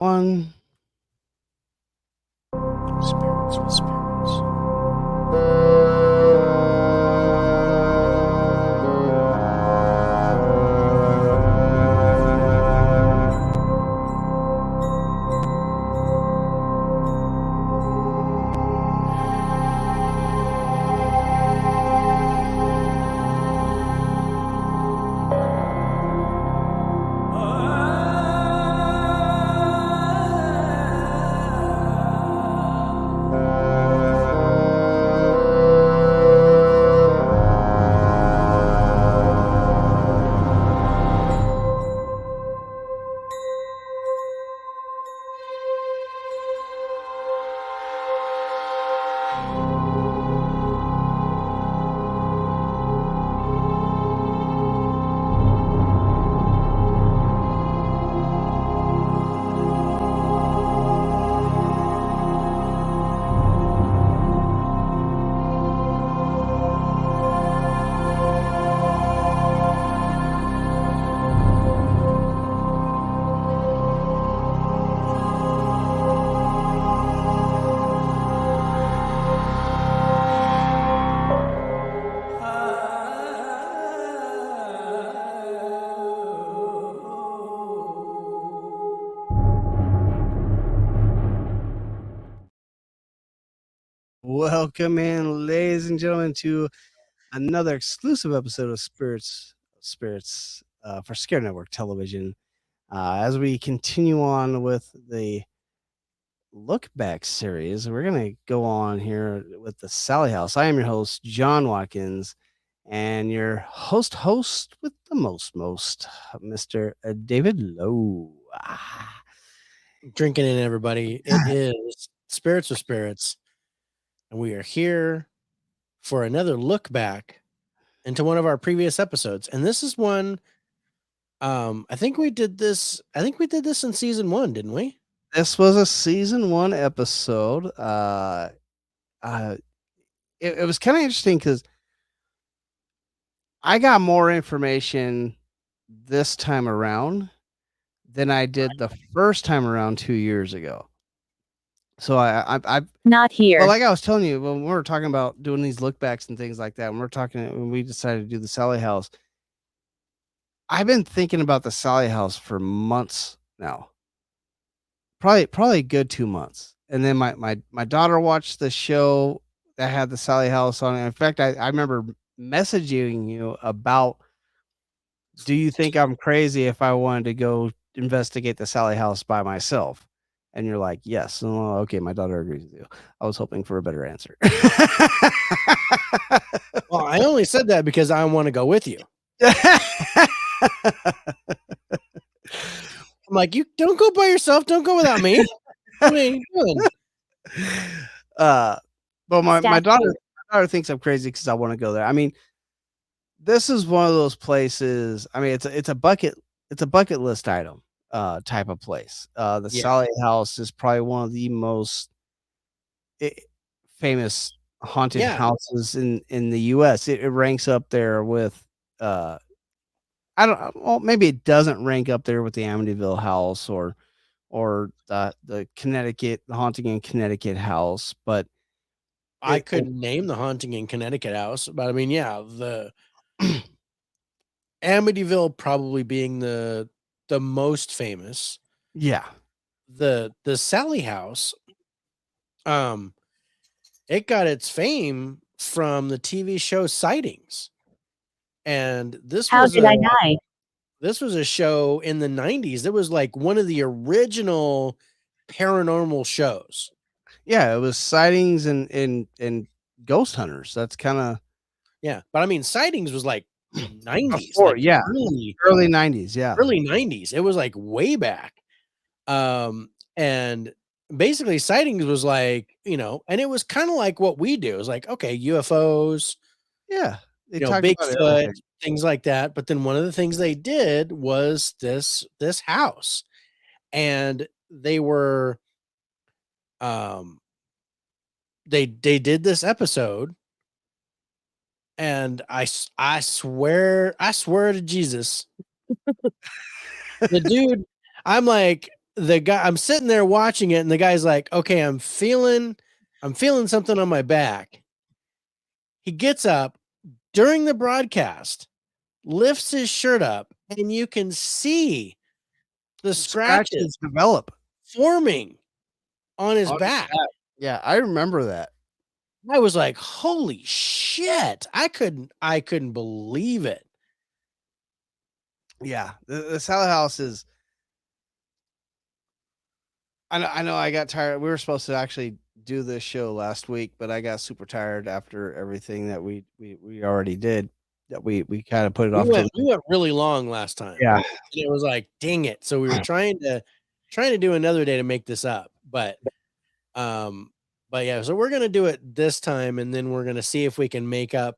One. Spirits with spirits. Welcome in, ladies and gentlemen, to another exclusive episode of Spirits for Scare Network Television. As we continue on with the Lookback series, we're going to go on here with the Sallie House. I am your host, John Watkins, and your host with the most, Mr. David Lowe. Drinking in, everybody. It is Spirits with Spirits, and we are here for another look back into one of our previous episodes. And this is one. I think we did this. I think we did this in season 1, didn't we? This was a season 1 episode. It was kind of interesting because I got more information this time around than I did the first time around 2 years ago. So I Not here. well, like I was telling you, when we were talking about doing these look backs and things like that, when we decided to do the Sallie House, I've been thinking about the Sallie House for months now. Probably a good 2 months. And then my daughter watched the show that had the Sallie House on it. In fact, I remember messaging you about, do you think I'm crazy if I wanted to go investigate the Sallie House by myself? And you're like, yes. Oh, okay, my daughter agrees with you. I was hoping for a better answer. Well, I only said that because I want to go with you. I'm like, you don't go by yourself. Don't go without me. What are you doing? But my daughter thinks I'm crazy because I want to go there. I mean, this is one of those places. I mean, it's a bucket list item type of place. The Sallie House is probably one of the most famous haunted houses in the US. It ranks up there with I don't well, maybe it doesn't rank up there with the Amityville house or the Connecticut, the Haunting in Connecticut house, but I couldn't name the Haunting in Connecticut house, but I mean, yeah, the Amityville probably being the most famous. Yeah. The Sallie House, it got its fame from the TV show Sightings. And this How was did I die? This was a show in the 90s. It was like one of the original paranormal shows. Yeah, it was Sightings and Ghost Hunters. That's kind of but I mean, Sightings was like 90s, before, like yeah, early 90s, early 90s. It was like way back. And basically, Sightings was like, and it was kind of like what we do. It was like, okay, UFOs, they talk about Bigfoot, everything. things like that. But then one of the things they did was this house, and they were, they did this episode, and I swear to Jesus, the dude, I'm like, the guy, I'm sitting there watching it, and the guy's like, "Okay, I'm feeling something on my back." He gets up during the broadcast, lifts his shirt up, and you can see the Scratches scratches develop forming on his on his back. back. Yeah, I remember that. I was like, "Holy shit." I couldn't believe it. Yeah, the Sallie House is. I know. I got tired. We were supposed to actually do this show last week, but I got super tired after everything that we already did. That we kind of put it off till. We went really long last time. Yeah, And it was like, dang it. So we were trying to do another day to make this up. Um but yeah, so we're gonna do it this time, and then we're gonna see if we can make up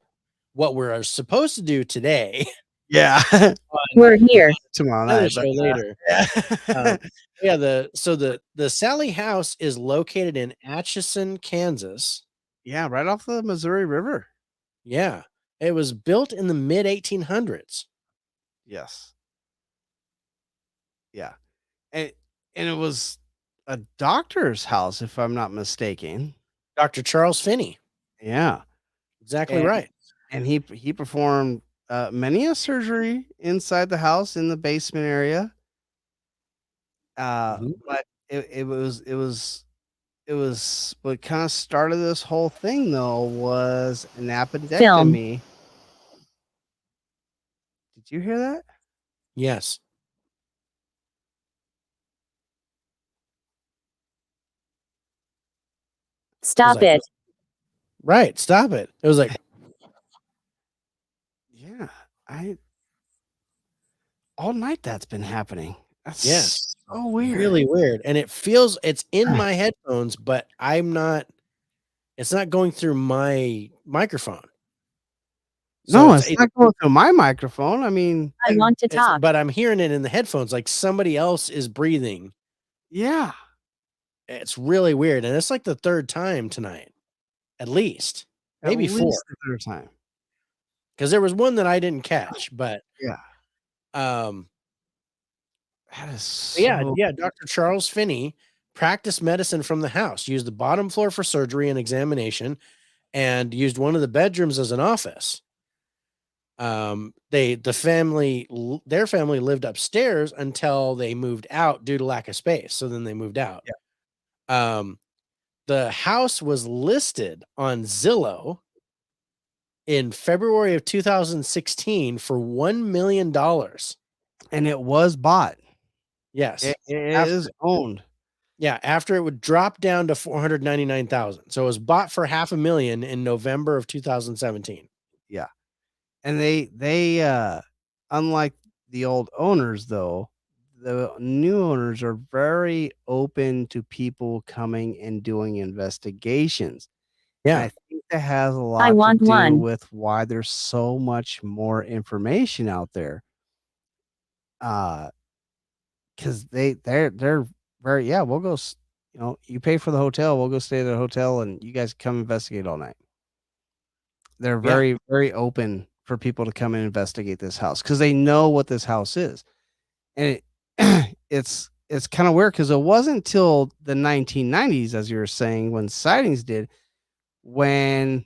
what we're supposed to do today yeah. on We're here. Tomorrow another night, but show later. yeah, Yeah, the Sallie House is located in Atchison, Kansas. yeah, right off the Missouri River. Yeah. It was built in the mid 1800s. Yes, yeah, and and it was a doctor's house, if I'm not mistaken. Dr. Charles Finney. Yeah, Exactly and right. and he performed many a surgery inside the house in the basement area. Mhm. But it was what kind of started this whole thing though was an Film. appendectomy. Did you hear that? Yes. Stop like, it. Right. Stop it. It was like, Yeah, I all night that's been happening. That's yes, so weird. really weird. And it's in my headphones, but it's not going through my microphone. So No, it's not going through my microphone. I mean, I want to talk. but I'm hearing it in the headphones like somebody else is breathing. yeah, It's really weird. And it's like the third time tonight, at least, maybe at four. least the third time. Because there was one that I didn't catch, but Yeah, um, that is yeah, so. Dr. Charles Finney practiced medicine from the house, used the bottom floor for surgery and examination, and used one of the bedrooms as an office. Their family lived upstairs until they moved out due to lack of space. So then they moved out. Yeah. The house was listed on Zillow in February of 2016 for $1 million. And it was bought. Yes. It is owned. Yeah, after it would drop down to 499,000. So it was bought for $500,000 in November of 2017. Yeah. And they unlike the old owners though, the new owners are very open to people coming and doing investigations. And Yeah. I think that has a I lot to want do one. with why there's so much more information out there. Because they're very we'll go you pay for the hotel, we'll go stay at the hotel and you guys come investigate all night. They're Yeah. very, very open for people to come and investigate this house because they know what this house is. And it's kind of weird because it wasn't until the 1990s, as you were saying, when sightings did, when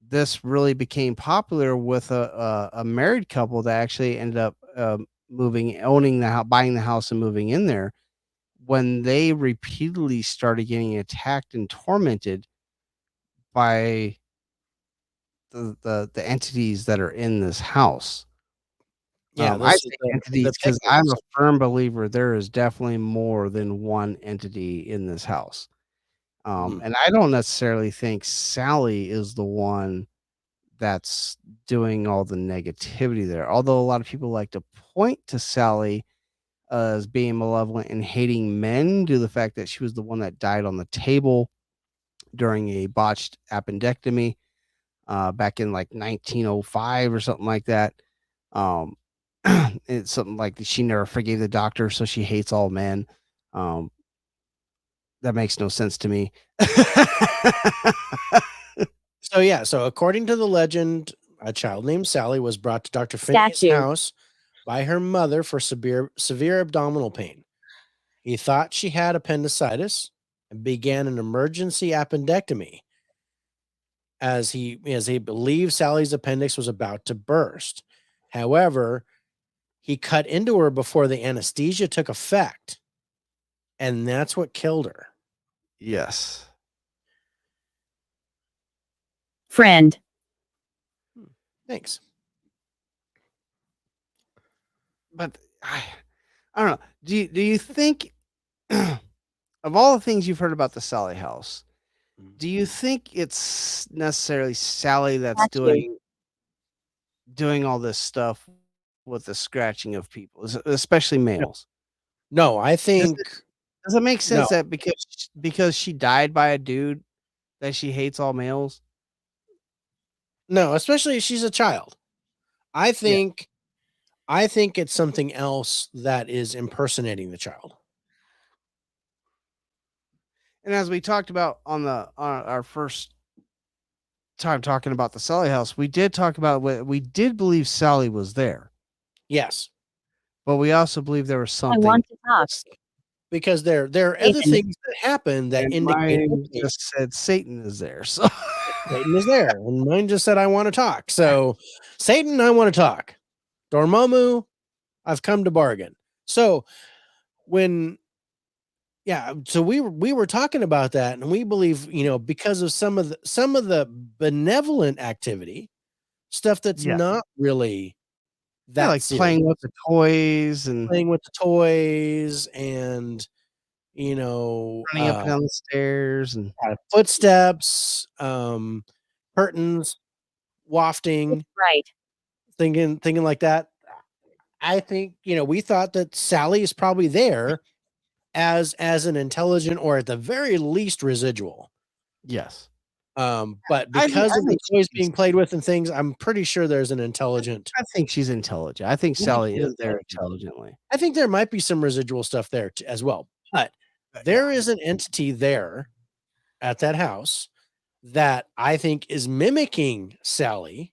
this really became popular with a married couple that actually ended up owning the house, buying the house and moving in there. When they repeatedly started getting attacked and tormented by the entities that are in this house. Yeah. I This is say the entities because I'm a firm believer there is definitely more than one entity in this house. And I don't necessarily think Sallie is the one that's doing all the negativity there. Although a lot of people like to point to Sallie as being malevolent and hating men due to the fact that she was the one that died on the table during a botched appendectomy back in like 1905 or something like that. Um, it's something like she never forgave the doctor, so she hates all men. Um, that makes no sense to me. So according to the legend, a child named Sallie was brought to Dr. Finney's Statue. house by her mother for severe abdominal pain. He thought she had appendicitis and began an emergency appendectomy as he believed Sally's appendix was about to burst. However, he cut into her before the anesthesia took effect, and that's what killed her. Yes. Friend. Thanks. But I don't know. Do you think of all the things you've heard about the Sallie House, do you think it's necessarily Sally that's Got you. doing all this stuff with the scratching of people, especially males? No, I think Does it make sense No. that because she died by a dude that she hates all males? no, especially if she's a child. I think it's something else that is impersonating the child. And as we talked about on our first time talking about the Sallie House, we did talk about we did believe Sally was there, Yes, but we also believe there was I something. want to talk. because there are other Satan. things that happen that And indicate mine okay, just said Satan is there. So Satan is there, and mine just said I want to talk. So, Satan, I want to talk. Dormammu, I've come to bargain. So when so we were talking about that, and we believe because of some of the benevolent activity stuff that's Yeah. not really that like serious. playing with the toys and Playing with the toys and running up and down the stairs and footsteps, curtains wafting, Right. thinking like that. I think we thought that Sally is probably there as an intelligent or at the very least residual. yes. But I because of the think toys she's- being played with and things, I'm pretty sure there's an intelligent. I think she's intelligent. I think think Sally she's is there intelligent. intelligently. I think there might be some residual stuff there as well. But there is an entity there at that house that I think is mimicking Sally,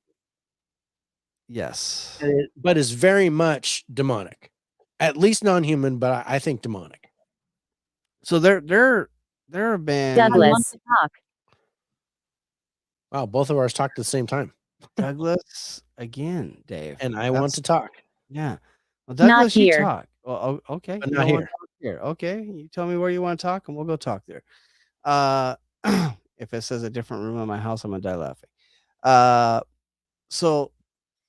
Yes. but is very much demonic. At least non-human, but I think demonic. So there have been I want to talk. Wow, both of ours talked at the same time. Douglas again, Dave. And I want to talk. Yeah. Well, Not Douglas, you here. talk. Well, okay. But You not don't wanna here. talk here. Okay. You tell me where you want to talk, and we'll go talk there. If it says a different room in my house, I'm gonna die laughing. So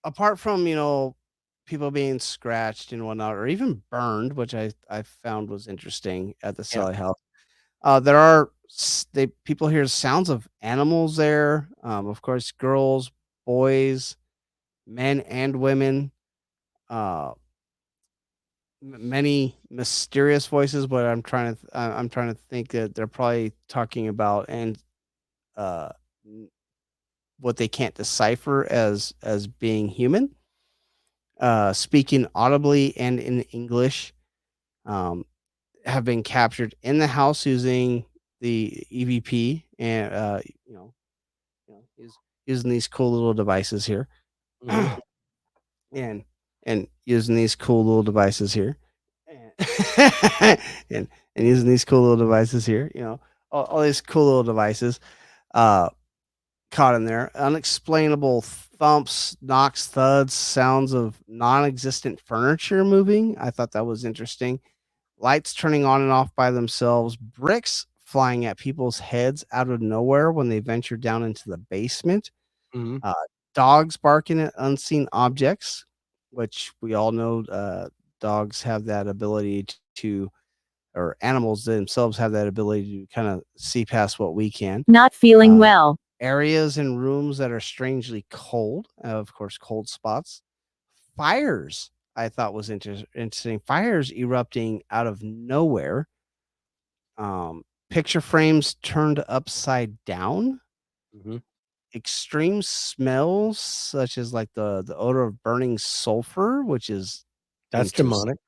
apart from people being scratched and whatnot, or even burned, which I found was interesting at the Sallie House. There are people hear sounds of animals there. Of course, girls, boys, men, and women. Many mysterious voices, but I'm trying to think that they're probably talking about and uh, what they can't decipher as being human. Speaking audibly and in English. Have been captured in the house using the EVP and using these cool little devices here. Mhm. and using these cool little devices here. And using these cool little devices here, all these cool little devices caught in there. Unexplainable thumps, knocks, thuds, sounds of non-existent furniture moving. I thought that was interesting. Lights turning on and off by themselves, bricks flying at people's heads out of nowhere when they venture down into the basement, Mhm. dogs barking at unseen objects, which we all know dogs have that ability to, or animals themselves have that ability to kind of see past what we can. Not feeling well. Areas and rooms that are strangely cold, of course, cold spots. Fires, I thought was interesting. Fires erupting out of nowhere. Picture frames turned upside down. Mhm. Extreme smells, such as like the odor of burning sulfur, which is That's interesting. demonic.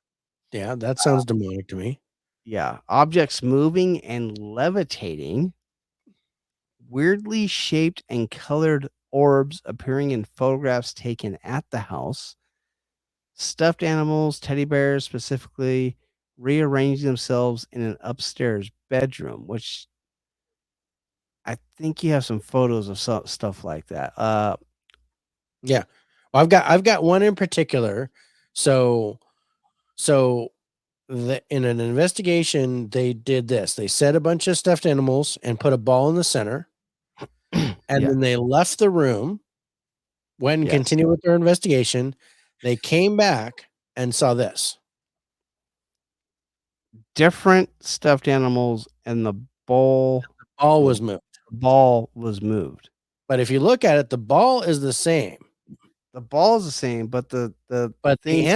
Yeah, that sounds demonic to me. Yeah, objects moving and levitating. Weirdly shaped and colored orbs appearing in photographs taken at the house. Stuffed animals, teddy bears specifically, rearranging themselves in an upstairs bedroom, which I think you have some photos of some stuff like that. Yeah. Well, I've got one in particular. So in an investigation, they did this. They set a bunch of stuffed animals and put a ball in the center, and Yeah. then they left the room, went and Yes. continued with their investigation. They came back and saw this. Different stuffed animals and the ball Ball was moved. was moved. But if you look at it, the ball is the same. The ball is the same, but the But the things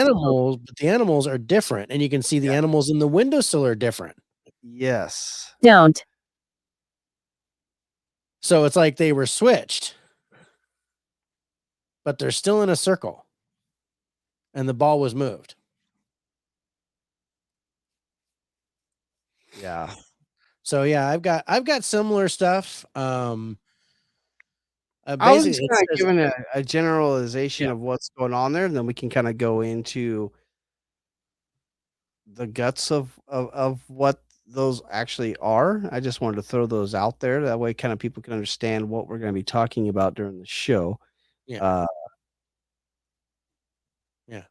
animals are different, and you can see the animals in the windowsill are different. yes. Don't. So it's like they were switched, but they're still in a circle, and the ball was moved. Yeah. So yeah, I've got similar stuff. I was just Basically, kinda giving a generalization Yeah. of what's going on there, and then we can kinda go into the guts of what those actually are. I just wanted to throw those out there. That way kinda people can understand what we're gonna be talking about during the show. Yeah. Uh, Yeah.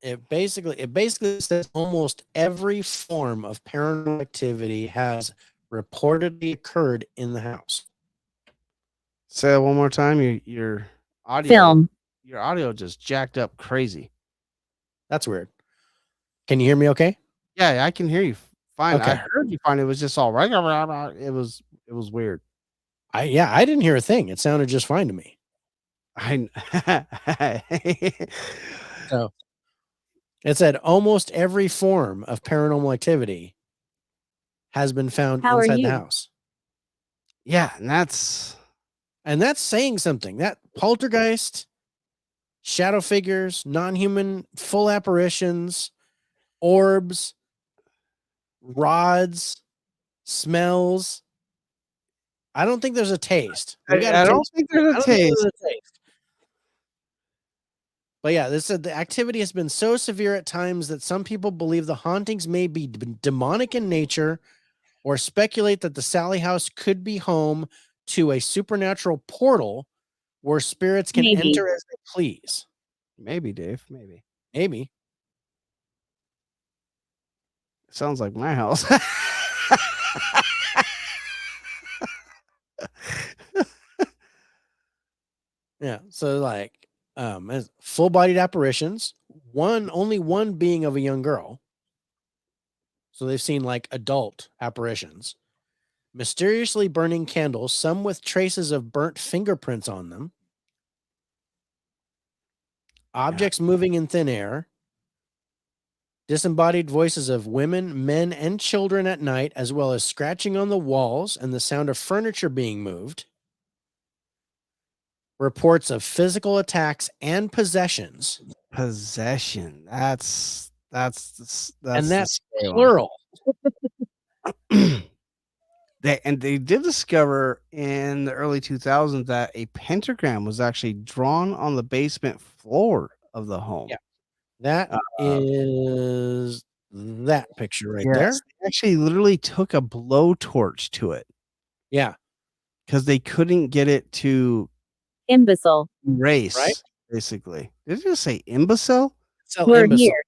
It basically says almost every form of paranormal activity has reportedly occurred in the house. say that one more time. Your audio Film. your audio just jacked up crazy. That's weird. Can you hear me okay? Yeah, I can hear you fine. I Okay. heard you fine. It was just all right. It was weird. I didn't hear a thing. It sounded just fine to me. I So it said almost every form of paranormal activity has been found How are inside the you? house. yeah, and that's saying something. That poltergeist, shadow figures, non-human full apparitions, orbs, rods, smells. I don't think there's a taste. We got a I don't taste. think there's I a don't think taste. there's a taste. But yeah, this said the activity has been so severe at times that some people believe the hauntings may be demonic in nature, or speculate that the Sallie House could be home to a supernatural portal where spirits can Maybe. enter as they please. Maybe, Dave. Maybe. Maybe. Sounds like my house. Yeah. So like as full-bodied apparitions, only one being of a young girl. So they've seen like adult apparitions. Mysteriously burning candles, some with traces of burnt fingerprints on them. Objects moving in thin air. Disembodied voices of women, men, and children at night, as well as scratching on the walls and the sound of furniture being moved. Reports of physical attacks and possessions. Possession. That's And that's the scary one. plural. They did discover in the early 2000s that a pentagram was actually drawn on the basement floor of the home. Yeah. That is that picture right there. Yes, they actually literally took a blowtorch to it Yeah. because they couldn't get it to Imbecile. erase, Right? basically. Did it just say imbecile? So We're imbecile. here.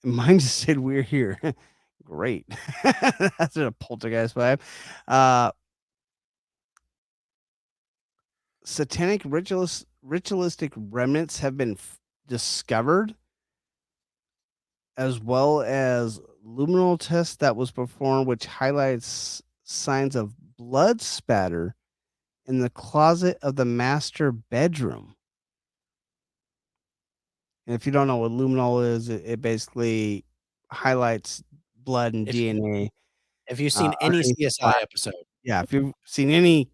Mine just said we're here. Great. That's a poltergeist vibe. Satanic ritualistic remnants have been discovered, as well as luminal test that was performed, which highlights signs of blood spatter in the closet of the master bedroom. And if you don't know what luminol is, it basically highlights blood and DNA. Have you seen any underneath the CSI black. episode? Yeah, if you've seen any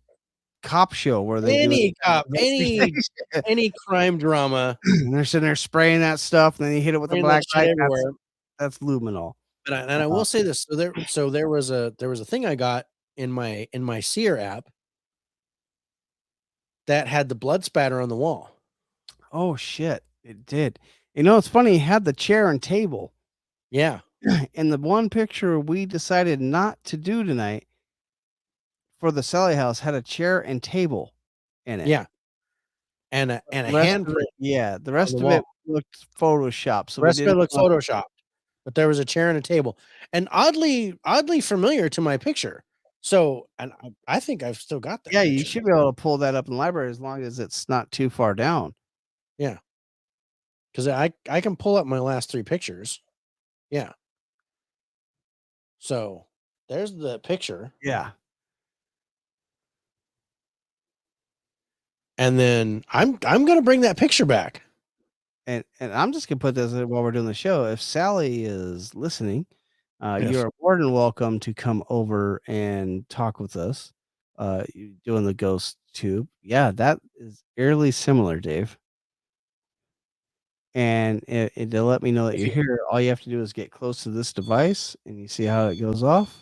cop show where they do Any cop, investigation, any crime drama, and they're sitting there spraying that stuff, and then you hit it with a spraying black that shit light, everywhere. that's luminol. And I will say this. So there was a thing I got in my Seer app that had the blood spatter on the wall. Oh shit, it did. You know, it's funny, he had the chair and table. Yeah. And the one picture we decided not to do tonight for the Sallie House had a chair and table in it. Yeah. And a The rest of handprint it, yeah, the on the rest of it wall. looked Photoshop, so The we rest of it didn't looks want. photoshopped, but there was a chair and a table, and oddly familiar to my picture. So, and I think I've still got that Yeah, you picture. should be able to pull that up in the library as long as it's not too far down. Yeah. Because I can pull up my last 3 pictures. Yeah. So there's the picture. Yeah. And then I'm gonna bring that picture back. And I'm just gonna put this in while we're doing the show. If Sally is listening, Yes. you are more than welcome to come over and talk with us. Doing the ghost tube. Yeah, that is eerily similar, Dave. And to let me know that If you're you here, all you have to do is get close to this device and you see how it goes off.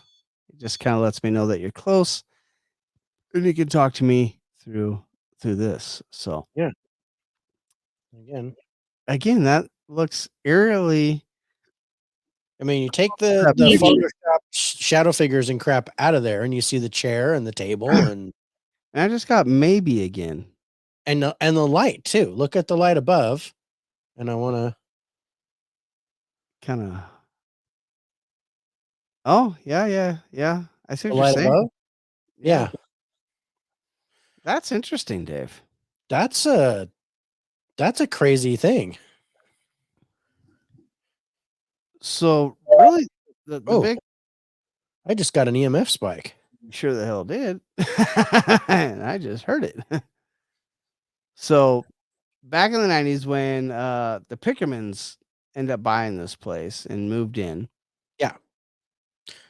It just kind of lets me know that you're close, and you can talk to me through this. So yeah. again, that looks eerily. I mean, you take the Maybe. Photoshop shadow figures and crap out of there, and you see the chair and the table And I just got maybe again. and the light too. Look at the light above, and I want to. Kind of. Oh, yeah. I see The what you're light saying. above? Yeah. Yeah. That's interesting, Dave. That's a crazy thing. So really, the Oh, big I just got an EMF spike. sure the hell did, and I just heard it. So back in the 90s, when the Pickermans ended up buying this place and moved in, Yeah.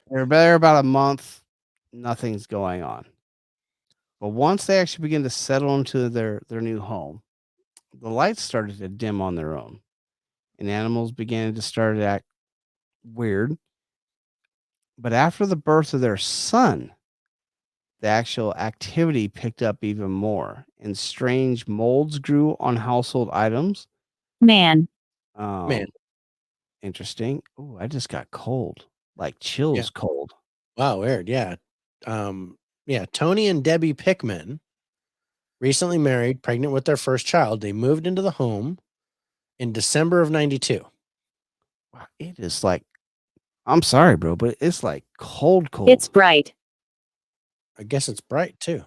they were there about a month. Nothing's going on. But once they actually begin to settle into their new home, the lights started to dim on their own, and animals began to start to act weird. But after the birth of their son, the actual activity picked up even more, and strange molds grew on household items. Man. Man. Um, Interesting. Oh, I just got cold, like Yeah. chills cold. Wow, weird. Yeah. Yeah, Tony and Debbie Pickman, recently married, pregnant with their first child. They moved into the home in December of 92. Wow, it is like, I'm sorry, bro, but it's like cold. It's bright. I guess it's bright too.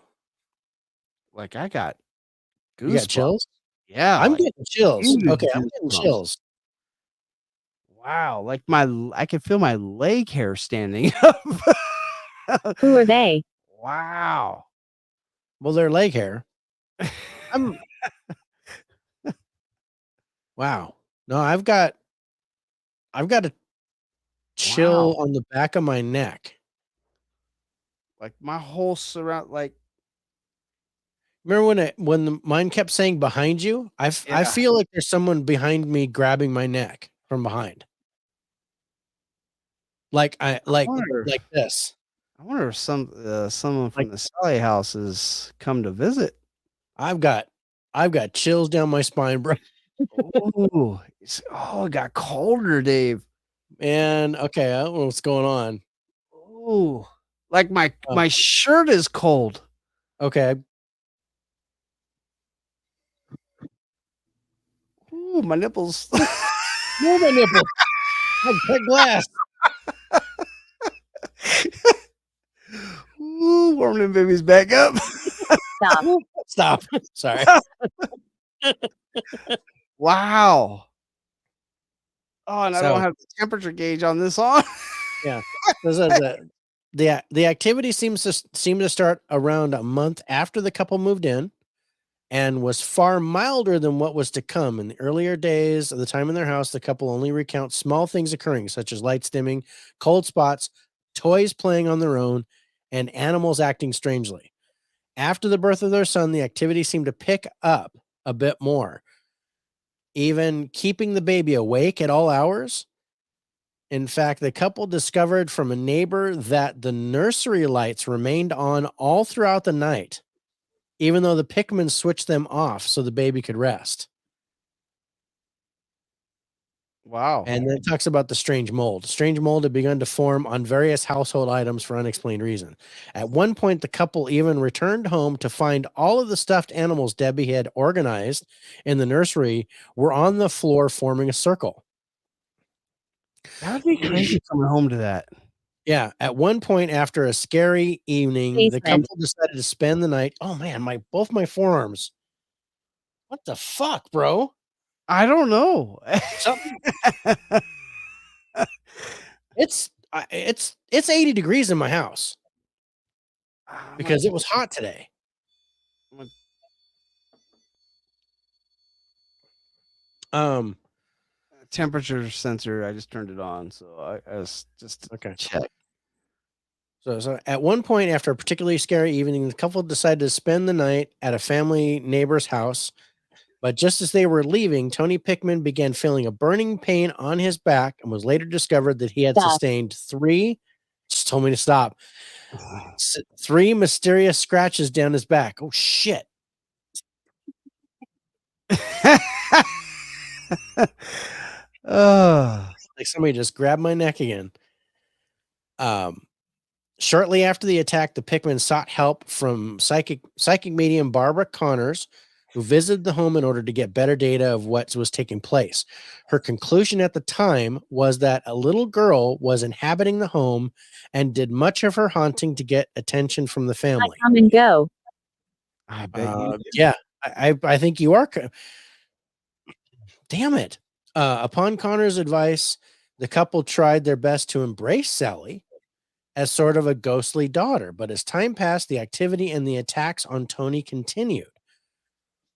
Like I got You got goosebumps. chills? Yeah, I'm like getting chills. huge Okay, I'm getting goosebumps. chills. Wow, like I can feel my leg hair standing up. Who are they? Wow. Well, they're leg hair. I'm wow. No, I've got a chill Wow. on the back of my neck. Like my whole surround, like Remember when mine kept saying behind you? I yeah. feel like there's someone behind me grabbing my neck from behind. Like I wonder like this. I wonder if someone Like from the Sallie House has come to visit. I've got chills down my spine, bro. Ooh, it got colder, Dave. Man, okay, I don't know what's going on. Ooh, like my Oh, my shirt is cold. okay. Ooh, my nipples. Move my nipple. Like cut glass. Ooh, warming them babies back up. Stop. Stop. Sorry. Wow. Oh, and I So don't have the temperature gauge on this on. yeah. The activity seems to start around a month after the couple moved in and was far milder than what was to come. In the earlier days of the time in their house, the couple only recount small things occurring, such as lights dimming, cold spots, toys playing on their own, and animals acting strangely. After the birth of their son, the activity seemed to pick up a bit more, even keeping the baby awake at all hours. In fact, the couple discovered from a neighbor that the nursery lights remained on all throughout the night, even though the Pickmans switched them off so the baby could rest. Wow. And then it talks about the strange mold. Strange mold had begun to form on various household items for unexplained reason. At one point, the couple even returned home to find all of the stuffed animals Debbie had organized in the nursery were on the floor forming a circle. That would be crazy coming home to that. Yeah. At one point, after a scary evening, the Basement. couple decided to spend the night. Oh man, both my forearms. What the fuck, bro? I don't know. Something. It's 80 degrees in my house because it was hot today. Temperature sensor. I just turned it on, so I was just Okay. check. So at one point, after a particularly scary evening, the couple decided to spend the night at a family neighbor's house. But just as they were leaving, Tony Pickman began feeling a burning pain on his back and was later discovered that he had Stop. sustained just told me to stop. 3 mysterious scratches down his back. Oh shit. Like somebody just grabbed my neck again. Shortly after the attack, the Pickmans sought help from psychic medium Barbara Connors, who visited the home in order to get better data of what was taking place. Her conclusion at the time was that a little girl was inhabiting the home and did much of her haunting to get attention from the I family. come and go. I bet you. Yeah, I think you are. Damn it. Upon Connor's advice, the couple tried their best to embrace Sallie as sort of a ghostly daughter. But as time passed, the activity and the attacks on Tony continued.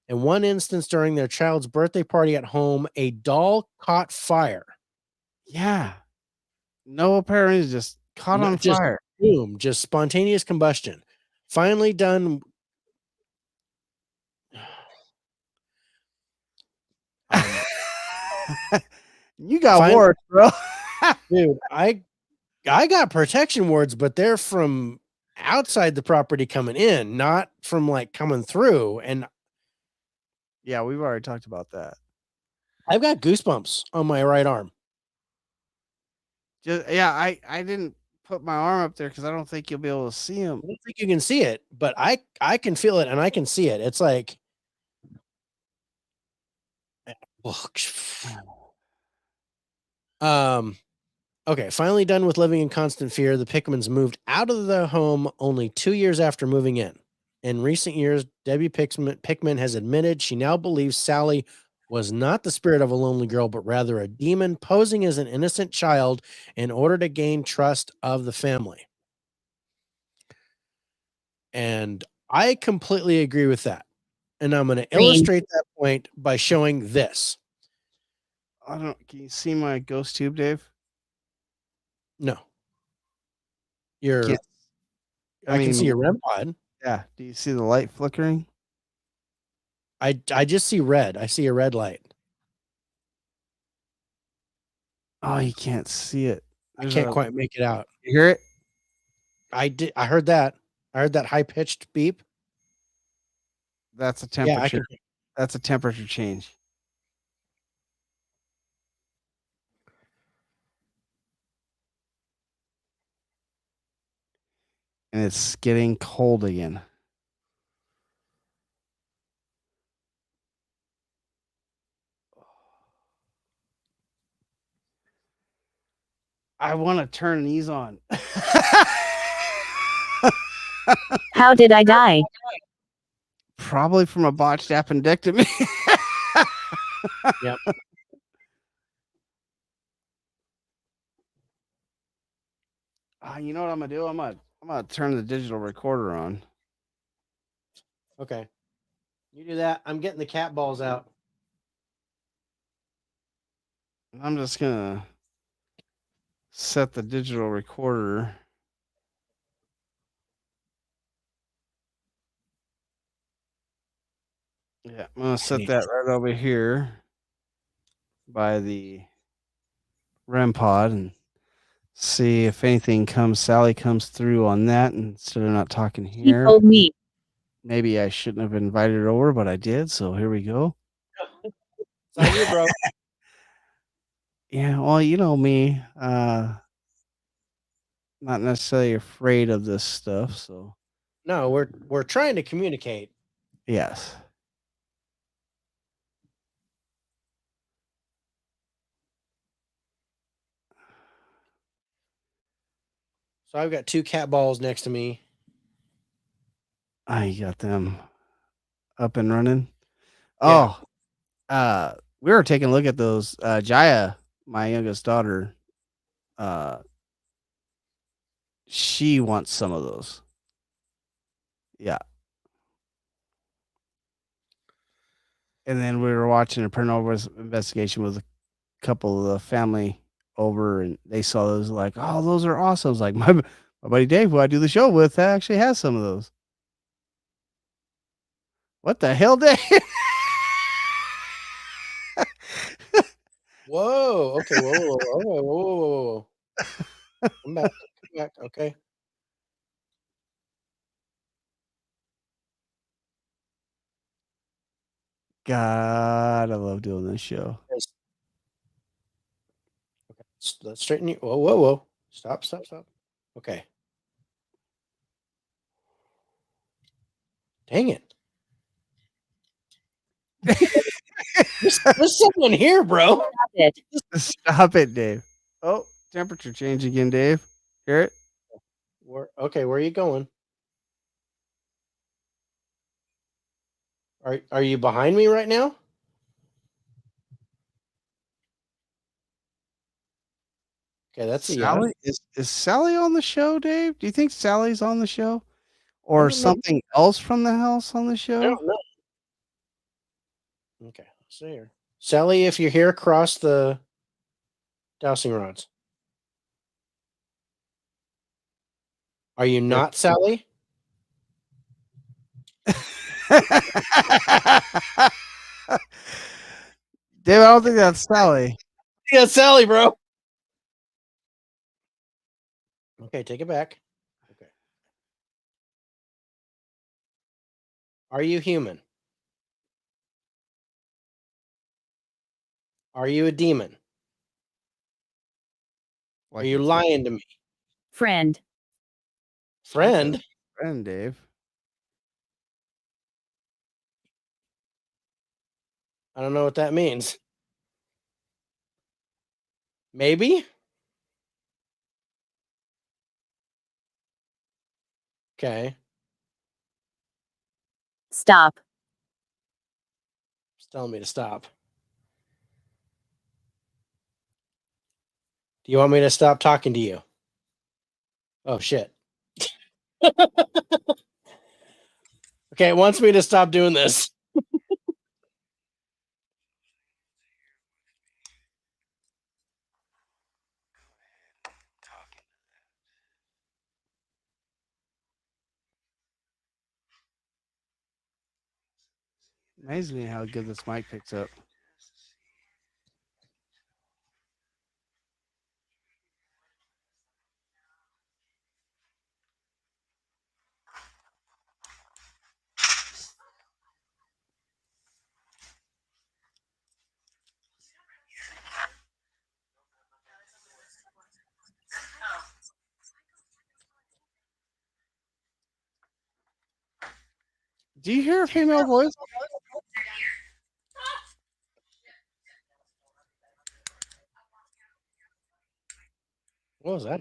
In one instance, during their child's birthday party at home, a doll caught fire. Yeah. No apparent reason, just caught on Just fire. boom, just spontaneous combustion. Finally done. You got warts, bro. Dude, I got protection wards, but they're from outside the property coming in, not from like coming through. And yeah, we've already talked about that. I've got goosebumps on my right arm. I didn't put my arm up there because I don't think you'll be able to see him. I don't think you can see it, but I can feel it and I can see it. It's like, okay, finally done with living in constant fear, the Pickmans moved out of the home only 2 years after moving in. In recent years, Debbie Pickman has admitted she now believes Sallie was not the spirit of a lonely girl, but rather a demon posing as an innocent child in order to gain trust of the family. And I completely agree with that. And I'm going to illustrate that point by showing this. Can you see my ghost tube, Dave? No. I can see your REM pod. Yeah. Do you see the light flickering? I just see red. I see a red light. Oh, you can't see it. I can't quite make it out. You hear it? I heard that. I heard that high-pitched beep. That's a temperature. Yeah, that's a temperature change. And it's getting cold again. I want to turn these on. How did I die? Probably from a botched appendectomy. Yep. You know what I'm gonna do? I'm gonna turn the digital recorder on. Okay. You do that. I'm getting the cat balls out. I'm just gonna set the digital recorder. Yeah, I'm gonna set that right over here by the REM pod and see if anything Sallie comes through on that instead of not talking here. He told me. Maybe I shouldn't have invited her over, but I did. So here we go. It's on you, bro. Yeah, well, you know me, not necessarily afraid of this stuff, so No, we're trying to communicate. yes. So I've got 2 cat balls next to me. I got them up and running. Yeah. Oh, we were taking a look at those, Jaya, my youngest daughter, uh, she wants some of those. Yeah. And then we were watching a paranormal investigation with a couple of the family over, and they saw those like, "Oh, those are awesome." I was like, my buddy Dave, who I do the show with, actually has some of those. What the hell, Dave? Whoa. Okay. Whoa. Whoa. Whoa. Whoa. Whoa. Whoa. Whoa. Come back. Come back. Okay. God, I love doing this show. Yes. Okay. Let's straighten you. Whoa. Whoa. Whoa. Stop. Stop. Stop. Okay. Dang it. There's someone here, bro. Stop it. Stop it, Dave. Oh, temperature change again, Dave. Hear it? Okay, where are you going? Are you behind me right now? Okay, that's a yes. Sally is Sally on the show, Dave? Do you think Sally's on the show? I Or don't know. something else from the house on the I show? don't know. Okay, let's see here. Sally, if you're here, cross the dowsing rods. Are you Yeah. not Sally? Dave, I don't think that's Sally. Yeah, Sally, bro. Okay, take it back. Okay. Are you human? Are you a demon? Are you lying to me? Friend. Friend? Friend, Dave. I don't know what that means. Maybe? Okay. Stop. It's telling me to stop. Do you want me to stop talking to you? Oh, shit. Okay, it wants me to stop doing this. Amazes me how good this mic picks up. Do you hear a female voice? What was that?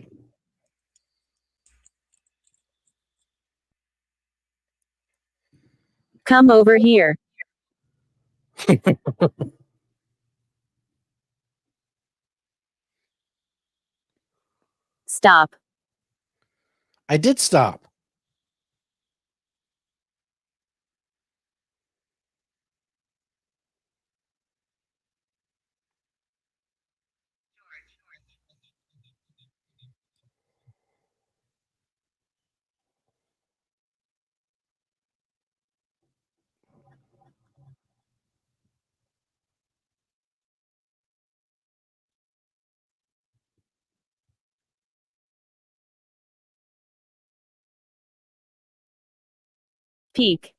Come over here. Stop. I did stop. Peek.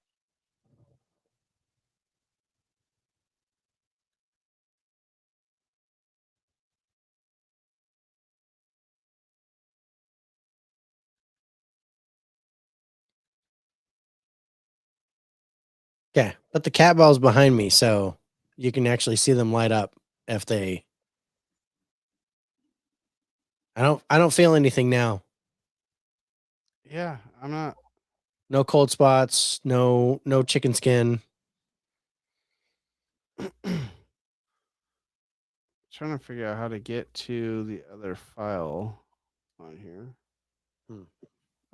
But the cat ball's behind me, so you can actually see them light up if they. I don't feel anything now. Yeah, I'm not. No cold spots. No chicken skin. Trying to figure out how to get to the other file on here.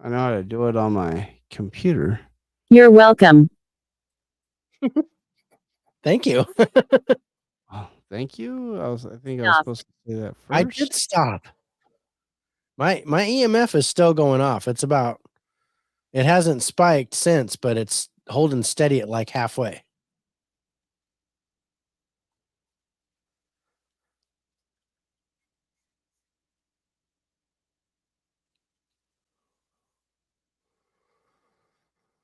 I know how to do it on my computer. You're welcome. Thank you. Oh, thank you. I think I was Stop. supposed to say that first. I did stop. My EMF is still going off. It's about. It hasn't spiked since, but it's holding steady at like halfway.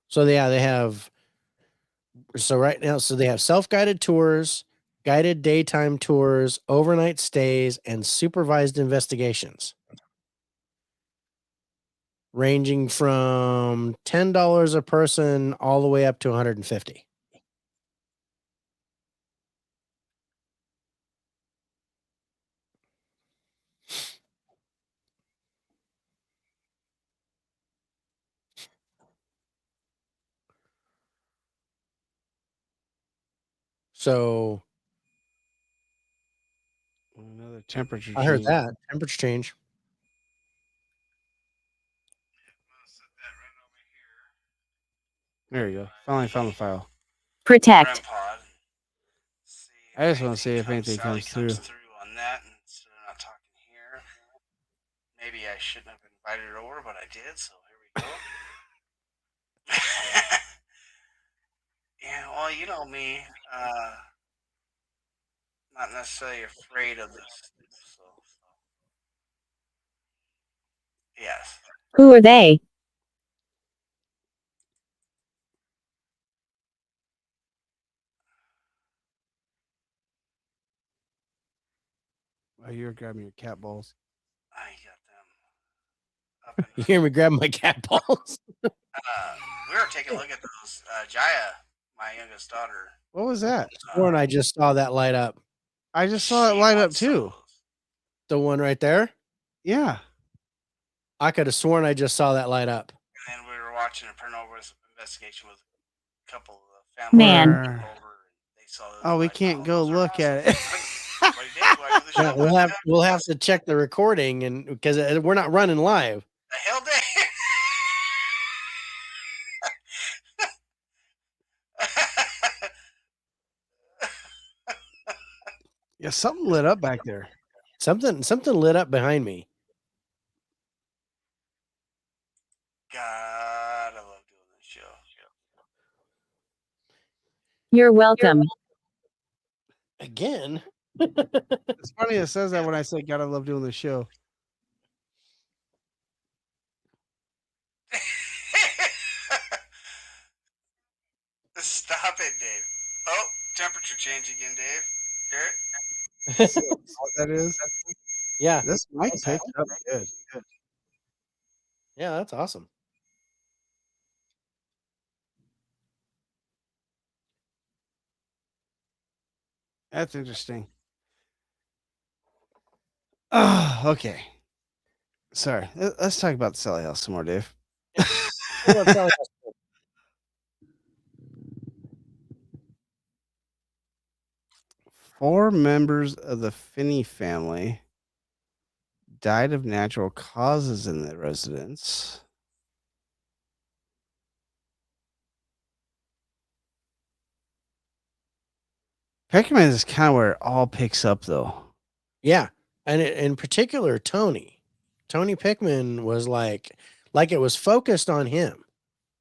So yeah, they have. So right now, so they have self-guided tours, guided daytime tours, overnight stays, and supervised investigations, ranging from $10 a person all the way up to 150. So Another temperature I heard change. that temperature change. There you go. Finally found the file. Protect. I just want to see if anything comes through. On that instead of not talking here. Maybe I shouldn't have invited her over, but I did, so here we go. Yeah, well, you know me, not necessarily afraid of this. So yes. Who are they? Oh, you're grabbing your cat balls. I got them up You hear me grab my cat balls? we were taking a look at those. Jaya, my youngest daughter. What was that? Or I just saw that light up. I just saw it light up too. The one right there? Yeah. I could have sworn I just saw that light up. And then we were watching a paranormal investigation with a couple of family Man. over. And they saw those Oh, we lights. can't go those are look awesome. at it. But he did. Well, the Yeah, show we'll have to check the recording, and because we're not running live. the hell day. Yeah, something lit up back there. Something lit up behind me. God, I love doing this show. You're welcome. Again? It's funny it says that when I say God, I love doing the show. Stop it, Dave. Oh, temperature change again, Dave. Hear it? See how loud that is? Yeah. This mic picked up good. Yeah, that's awesome. That's interesting. Oh, okay. Sorry. Let's talk about the Sallie House some more, Dave. Four members of the Finney family died of natural causes in the residence. Peckman is kind of where it all picks up, though. Yeah, and in particular, Tony Pickman was like it was focused on him.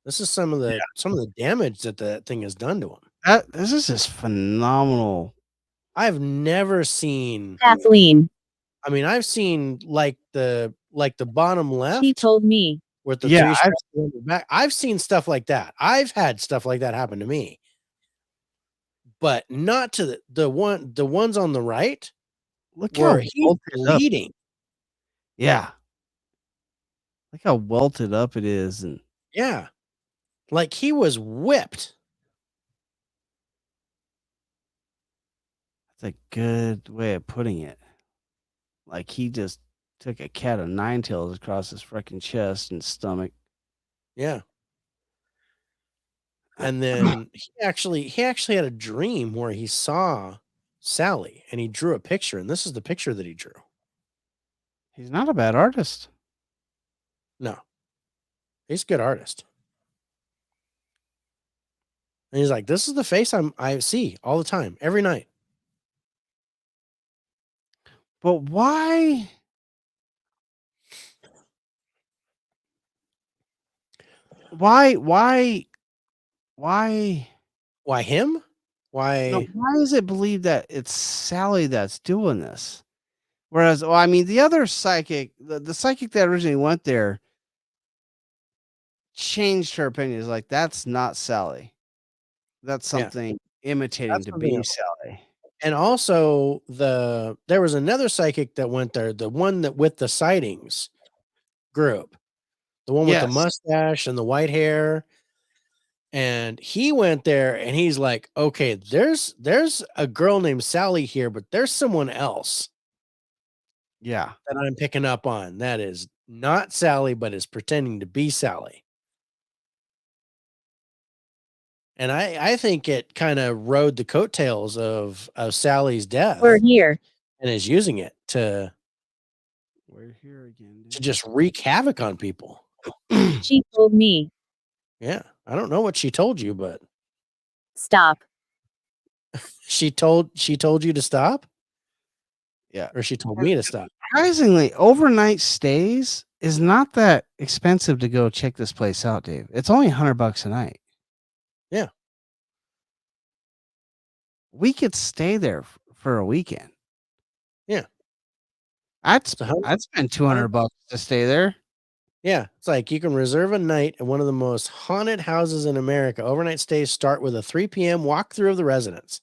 This is some of the damage that thing has done to him. This is just phenomenal. I've never seen Kathleen. I mean, I've seen like the bottom left. She told me. With the Yeah, three straps on the back. I've seen stuff like that. I've had stuff like that happen to me. But not to the ones on the right. Look how he's welted up. bleeding. Yeah. Look how welted up it is. And yeah. Like he was whipped. It's a good way of putting it. Like he just took a cat of nine tails across his freaking chest and stomach. Yeah. And then he actually had a dream where he saw Sallie and he drew a picture, and this is the picture that he drew. He's not a bad artist. No. He's a good artist. And he's like, this is the face I see all the time, every night. But why? Why? Why? Why? Why him? No, Why? why is it believed that it's Sally that's doing this? Whereas, well, I mean, the other psychic, the psychic that originally went there, changed her opinion. Is like, that's not Sally. That's Yeah, something imitating that's to something be else. Sally. And also there was another psychic that went there, the one that with the sightings group, the one with the Yes. mustache and the white hair. And he went there and he's like, okay, there's a girl named Sally here, but there's someone else Yeah. that I'm picking up on that is not Sally, but is pretending to be Sally. And I think it kind of rode the coattails of Sally's death We're here. and is using it to We're here again. just wreak havoc on people. She told me. Yeah. I don't know what she told you, but Stop. she told you to stop, Yeah. or she told me to stop. Surprisingly, overnight stays is not that expensive to go check this place out, Dave. It's only $100 a night. Yeah. We could stay there for a weekend. Yeah. I'd It's $100 I'd spend $200 to stay there. Yeah. It's like you can reserve a night at one of the most haunted houses in America. Overnight stays start with a 3 p.m. walkthrough of the residence.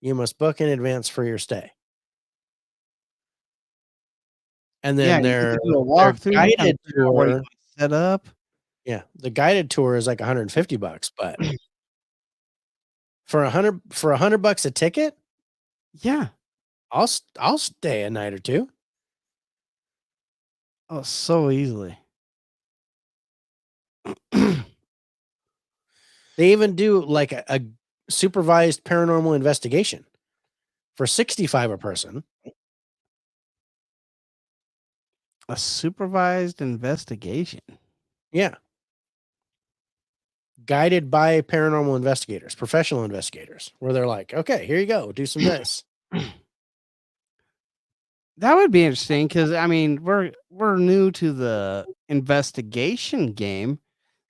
You must book in advance for your stay. And Yeah, then you get their to do a walkthrough, you kinda guided figure out where you tour. wanna set up. Yeah. The guided tour is like $150, but for $100 a ticket, Yeah. I'll stay a night or two. Oh, so easily. They even do like a supervised paranormal investigation for $65 a person. A supervised investigation. Yeah. Guided by paranormal investigators, professional investigators, where they're like, okay, here you go, do some this. That would be interesting because I mean we're new to the investigation game.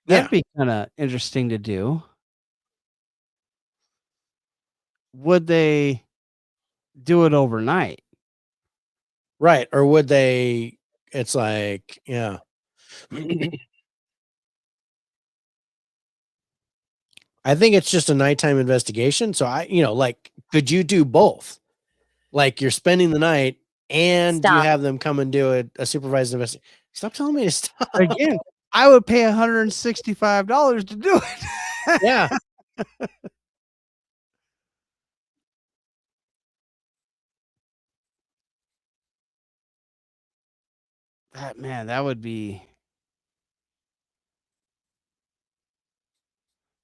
That'd Yeah. be kind of interesting to do. Would they do it overnight? Right. Or would they? It's like, yeah. I think it's just a nighttime investigation. So like, could you do both? Like you're spending the night and you Stop. have them come and do a supervised investigation. Stop telling me to stop. Again, I would pay $165 to do it. Yeah. That would be.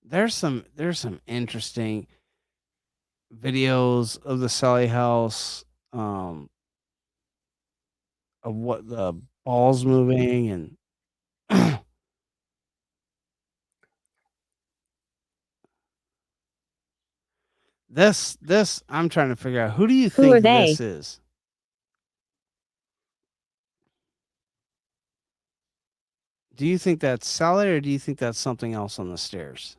There's some interesting videos of the Sallie House, of what the balls moving and this I'm trying to figure out who do you Who are think they? this is? Do you think that's Sally or do you think that's something else on the stairs?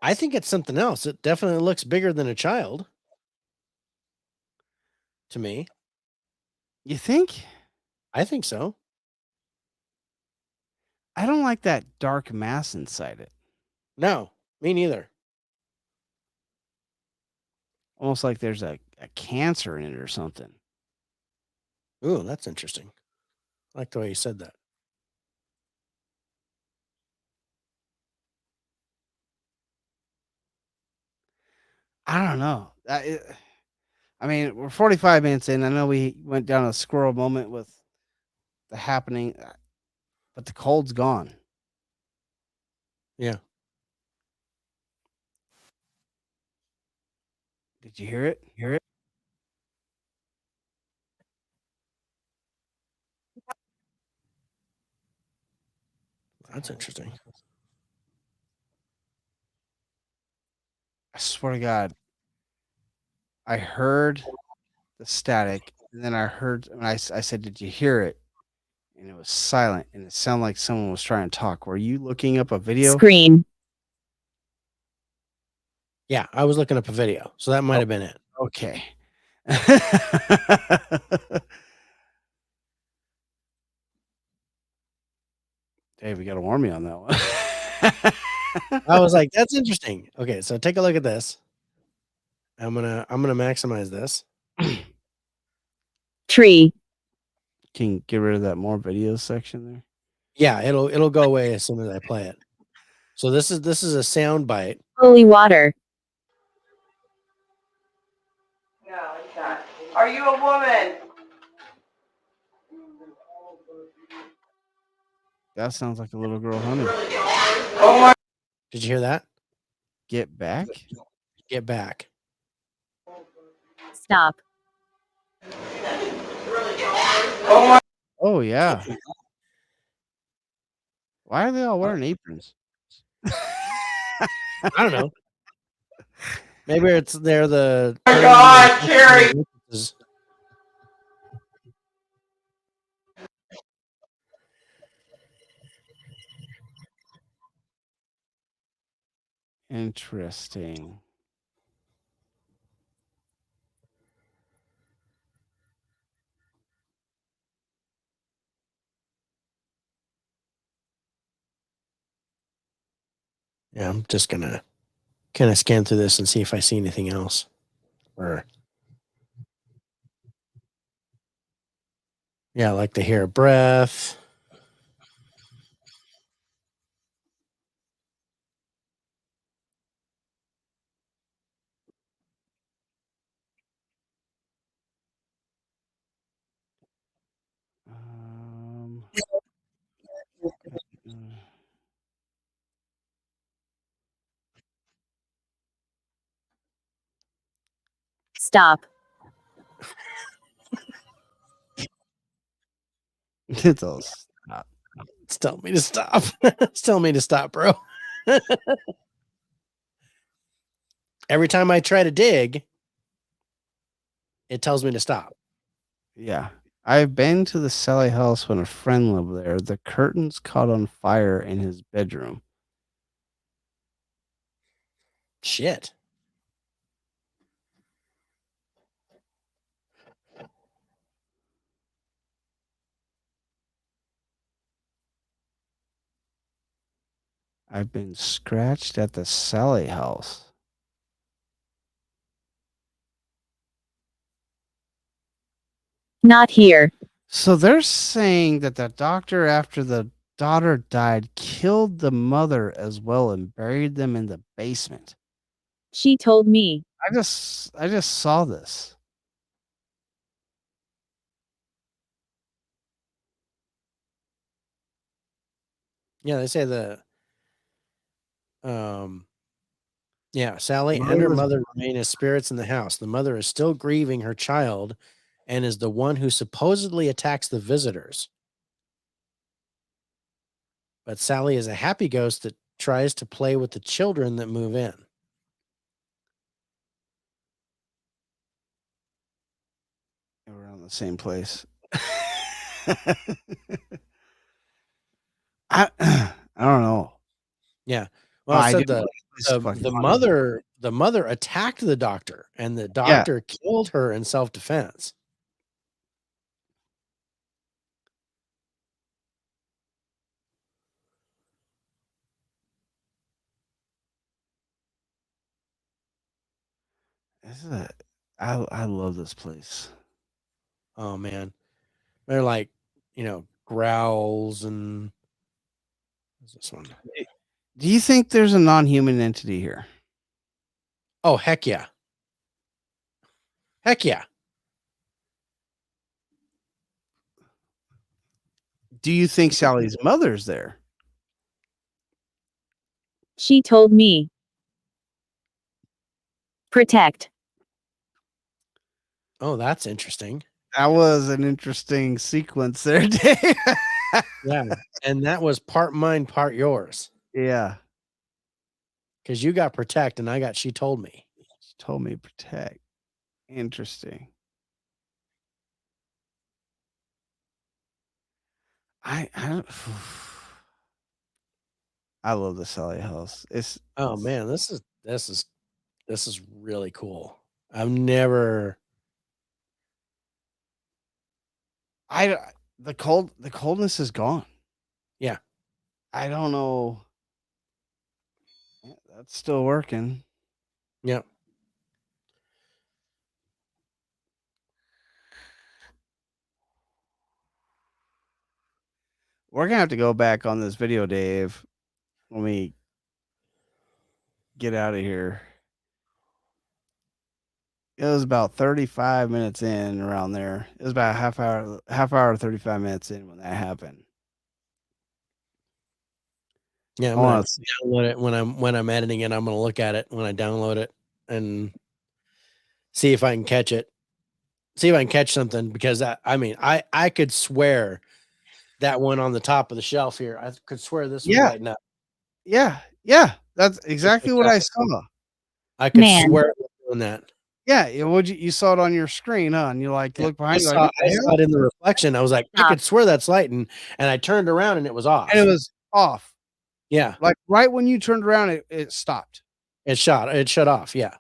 I think it's something else. It definitely looks bigger than a child to me. You think? I think so. I don't like that dark mass inside it. No, me neither. Almost like there's a cancer in it or something. Ooh, that's interesting. I like the way you said that. I don't know. I mean, we're 45 minutes in. I know we went down a squirrel moment with the happening, but the cold's gone. Yeah. Did you hear it? Hear it? That's interesting. I swear to God, I heard the static, and then I heard, and I said, "Did you hear it?" And it was silent, and it sounded like someone was trying to talk. Were you looking up a video? Scream. Yeah, I was looking up a video, so that might have been it. Okay. Dave, we got to warn me on that one. I was like, that's interesting. Okay, so take a look at this. I'm gonna maximize this. Tree. Can you get rid of that more videos section there? Yeah, it'll go away as soon as I play it. So this is a sound bite. Holy water. Yeah, like that. Are you a woman? That sounds like a little girl hunting. Oh my. Did you hear that? Get back? Get back. Stop. Oh my. Oh, yeah. Why are they all wearing aprons? I don't know. Maybe they're the. Oh my God, Carrie. Interesting. Yeah, I'm just gonna kind of scan through this and see if I see anything else. Or yeah, like to hear a breath. Stop. It's all stop. It's telling me to stop. It's telling me to stop, bro. Every time I try to dig, it tells me to stop. Yeah. I've been to the Sallie House when a friend lived there. The curtains caught on fire in his bedroom. Shit. I've been scratched at the Sallie House. Not here. So they're saying that the doctor, after the daughter died, killed the mother as well and buried them in the basement. She told me. I just saw this. Yeah, they say yeah, Sallie and her mother remain as spirits in the house. The mother is still grieving her child and is the one who supposedly attacks the visitors. But Sallie is a happy ghost that tries to play with the children that move in. We're on the same place. I don't know. Yeah. Well, I said do like this fucking the mother attacked the doctor and the doctor killed her in self-defense. This is I love this place. Oh man. They're like, growls and what's this one? Do you think there's a non-human entity here? Oh, heck yeah. Heck yeah. Do you think Sally's mother's there? She told me. Protect. Oh, that's interesting. That was an interesting sequence there, Dave. Yeah. And that was part mine, part yours. Yeah. Because you got protect and I got she told me. She told me protect. Interesting. I don't. I love the Sallie House. Oh man, this is really cool. I've never. The coldness is gone. Yeah. I don't know. Yeah, that's still working. Yeah. We're gonna have to go back on this video, Dave, when we get out of here. It was about 35 minutes in, around there. It was about half hour, 35 minutes in when that happened. Yeah, I'm gonna download it when I'm editing it. I'm gonna look at it when I download it and see if I can catch it. See if I can catch something because I could swear that one on the top of the shelf here. I could swear this was lighting up. Yeah, that's exactly what I saw. I could swear it was doing that. Yeah, you saw it on your screen, huh? And you look behind you. I saw it in the reflection. I was like, I could swear that's lighting, and I turned around and it was off. And it was off. Yeah, like right when you turned around, it stopped. It shut off. Yeah.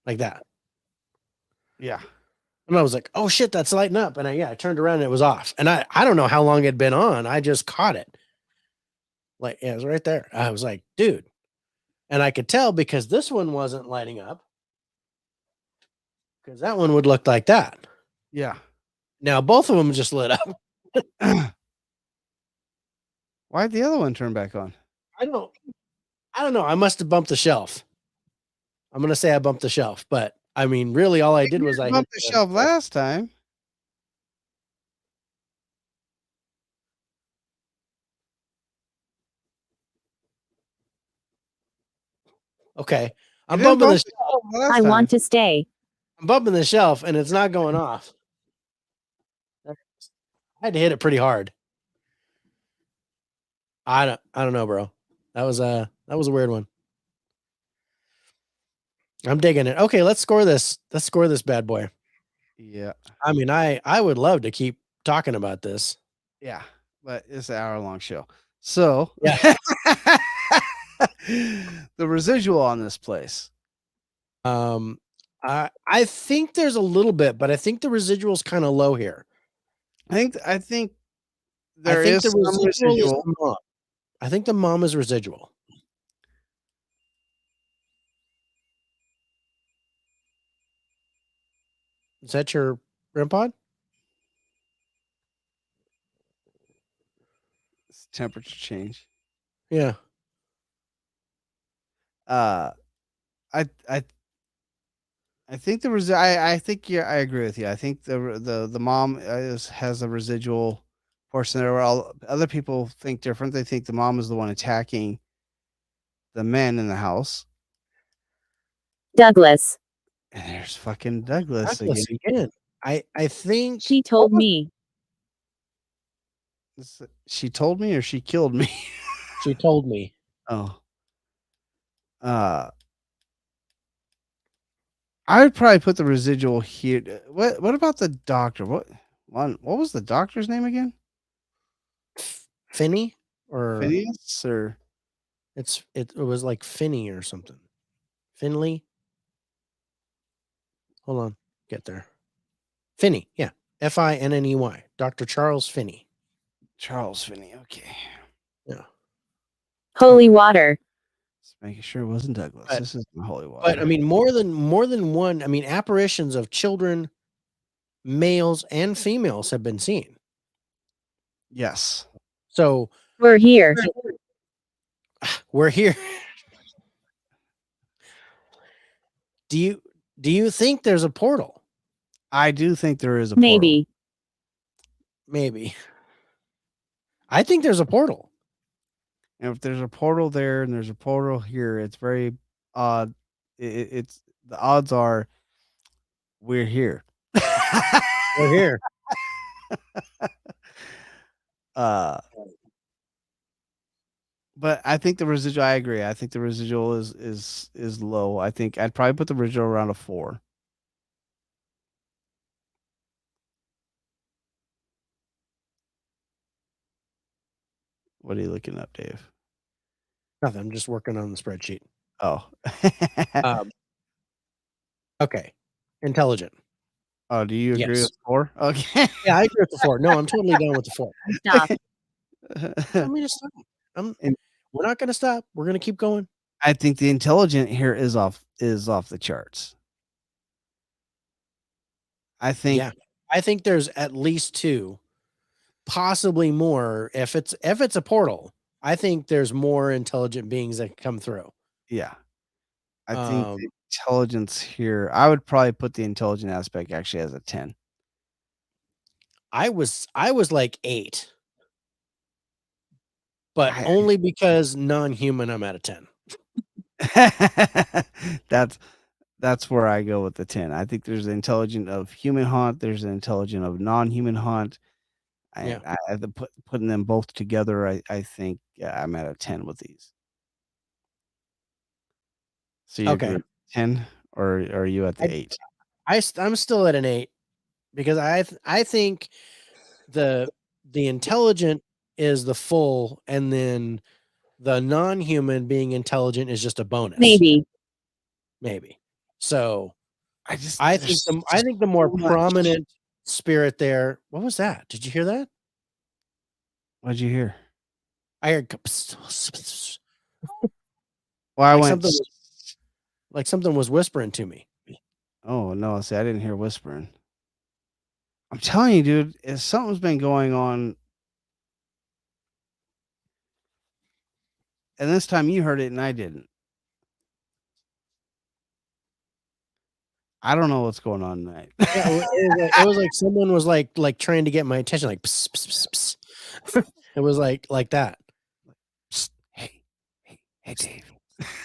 Like that. Yeah. And I was like, oh shit, that's lighting up. And I turned around and it was off. And I don't know how long it had been on. I just caught it. Like, yeah, it was right there. I was like, dude. And I could tell because this one wasn't lighting up. Because that one would look like that. Yeah. Now both of them just lit up. Why'd the other one turn back on? I don't know. I must have bumped the shelf. I'm gonna say I bumped the shelf, but I mean, really, all I did was I bumped the shelf last time. Okay, I'm bumping the shelf. I want to stay. I'm bumping the shelf, and it's not going off. I had to hit it pretty hard. I don't know, bro. That was a weird one. I'm digging it. Okay, let's score this. Let's score this bad boy. Yeah. I mean, I would love to keep talking about this. Yeah, but it's an hour-long show. So, yeah. The residual on this place. I think there's a little bit, but I think the residual is kind of low here. I think there is some residual. I think the mom is residual. Is that your REM pod? It's temperature change. Yeah. I think I think I agree with you. I think the mom has a residual portion there. Where other people think different. They think the mom is the one attacking the men in the house. Douglas. And there's fucking Douglas again. I think she told me. She told me or she killed me? She told me. Oh. I would probably put the residual here. What about the doctor? What was the doctor's name again? Finney or Phineas or it was like Finney or something. Finley. Hold on. Get there. Finney. Yeah. Finney. Dr. Charles Finney. Charles Finney. Okay. Yeah. Holy water. Just making sure it wasn't Douglas. This is my holy water. But I mean, more than one. I mean, apparitions of children, males and females have been seen. Yes. So we're here. We're here. Do you think there's a portal? I do think there is a portal. Maybe. Maybe. I think there's a portal. And if there's a portal there and there's a portal here, it's very odd. It's the odds are we're here. We're here. But I think the residual. I agree. I think the residual is low. I think I'd probably put the residual around a 4. What are you looking up, Dave? Nothing. I'm just working on the spreadsheet. Oh. Okay. Intelligent. Oh, do you agree Yes. with 4? Okay. Yeah, I agree with the 4. No, I'm totally down with the 4. Stop. Let me just stop. We're not going to stop. We're going to keep going. I think the intelligent here is off the charts. I think there's at least 2, possibly more. If it's a portal, I think there's more intelligent beings that come through. Yeah. I think the intelligence here, I would probably put the intelligent aspect actually as a 10. I was like 8. But only because non-human I'm at a 10. That's where I go with the 10. I think there's an intelligent of human haunt, there's an intelligent of non-human haunt. I putting them both together, I think I'm at a 10 with these. So you agree with 10 or are you at the 8? I'm still at an 8 because I think the intelligent is the full, and then the non-human being intelligent is just a bonus. Maybe. So I think the more prominent spirit there. What was that? Did you hear that? What did you hear? I heard. Well, like something was whispering to me. Oh no! See, I didn't hear whispering. I'm telling you, dude, if something's been going on, and this time you heard it and I didn't. I don't know what's going on tonight. Yeah, it was like someone was like trying to get my attention, like pss, pss, pss, pss. It was like that. Psst, hey, Dave.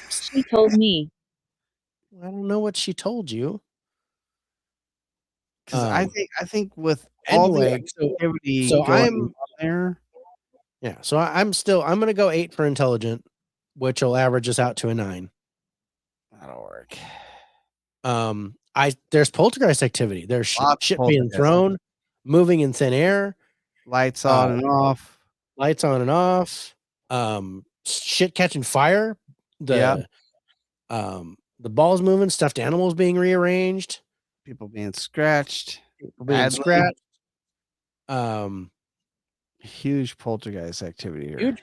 She told me. I don't know what she told you. Because I think with all the activity going on there. Yeah, so I'm going to go 8 for intelligent, which will average us out to a 9. That'll work. There's poltergeist activity. There's shit being thrown, moving in thin air, lights on and off. Shit catching fire. The balls moving, stuffed animals being rearranged, people being scratched. Huge poltergeist activity here.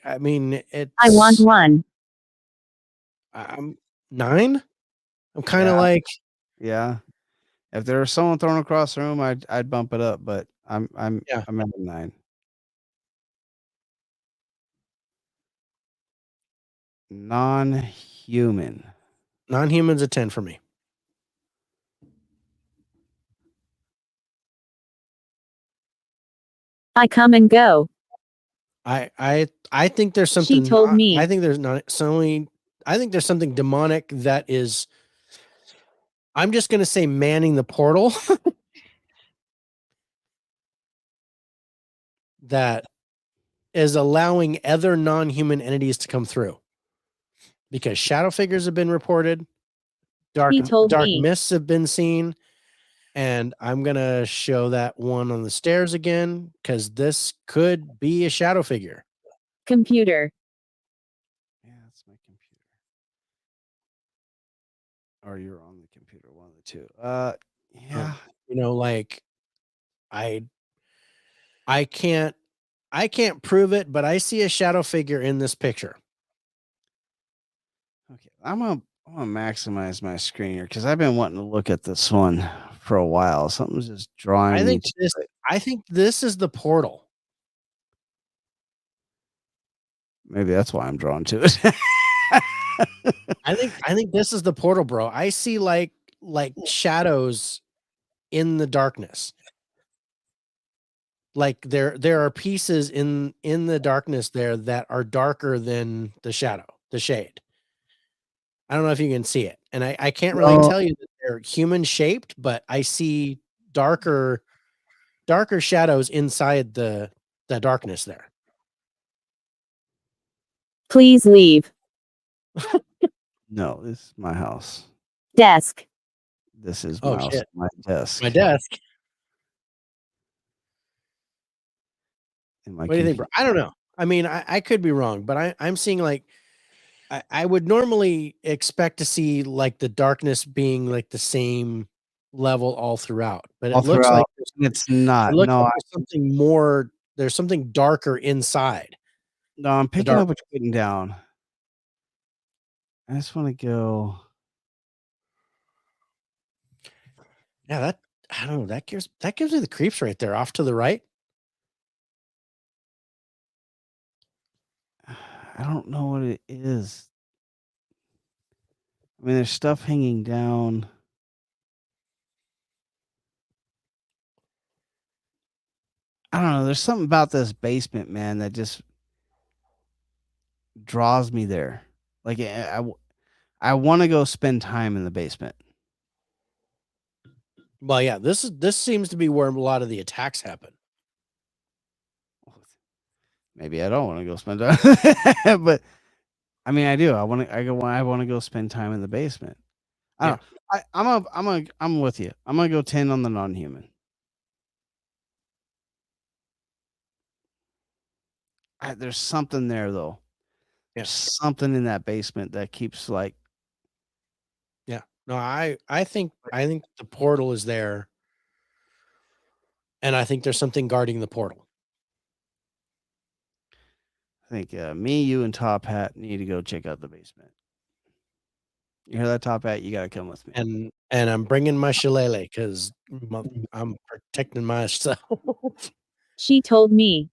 I mean, it's. I want one. 9. I'm kind of like. Yeah. If there was someone thrown across the room, I'd bump it up, but I'm at a 9. Non-human. Non-human's a 10 for me. I come and go. I think there's something. She told me. I think there's something demonic that is. I'm just gonna say manning the portal. That is allowing other non-human entities to come through. Because shadow figures have been reported, dark mists have been seen, and I'm gonna show that one on the stairs again because this could be a shadow figure. Computer. Yeah, that's my computer. Or you're on the computer, one of the two. Yeah. Like I can't prove it, but I see a shadow figure in this picture. Okay, I'm gonna maximize my screen here because I've been wanting to look at this one for a while. Something's just drawing me. I think this is the portal. Maybe that's why I'm drawn to it. I think this is the portal, bro. I see like shadows in the darkness. Like there are pieces in the darkness there that are darker than the shadow, the shade. I don't know if you can see it. And I can't really No. tell you that they're human shaped, but I see darker shadows inside the darkness there. Please leave. No, this is my house. Desk. This is Oh, my house, shit. my desk. My desk. And my What do you think, bro? I don't know. I mean, I could be wrong, but I'm seeing like I would normally expect to see like the darkness being like the same level all throughout, but it all looks like throughout. It's not. it looks No, like there's something more. There's something darker inside. no, I'm picking dark- up what you're putting down. I just want to go. Yeah, that I don't know. That gives me the creeps right there, off to the right. I don't know what it is. I mean, there's stuff hanging down. I don't know. There's something about this basement, man, that just draws me there. Like I want to go spend time in the basement. Well, yeah, this seems to be where a lot of the attacks happen. Maybe I don't want to go spend time, but I mean, I do. I want to go spend time in the basement. I don't. I'm with you. I'm gonna go 10 on the non-human. There's something there though. Yeah. There's something in that basement that keeps like. Yeah. No, I think the portal is there, and I think there's something guarding the portal. I think me, you, and Top Hat need to go check out the basement. You hear that, Top Hat? You gotta come with me. And I'm bringing my shillelagh because I'm protecting myself. She told me.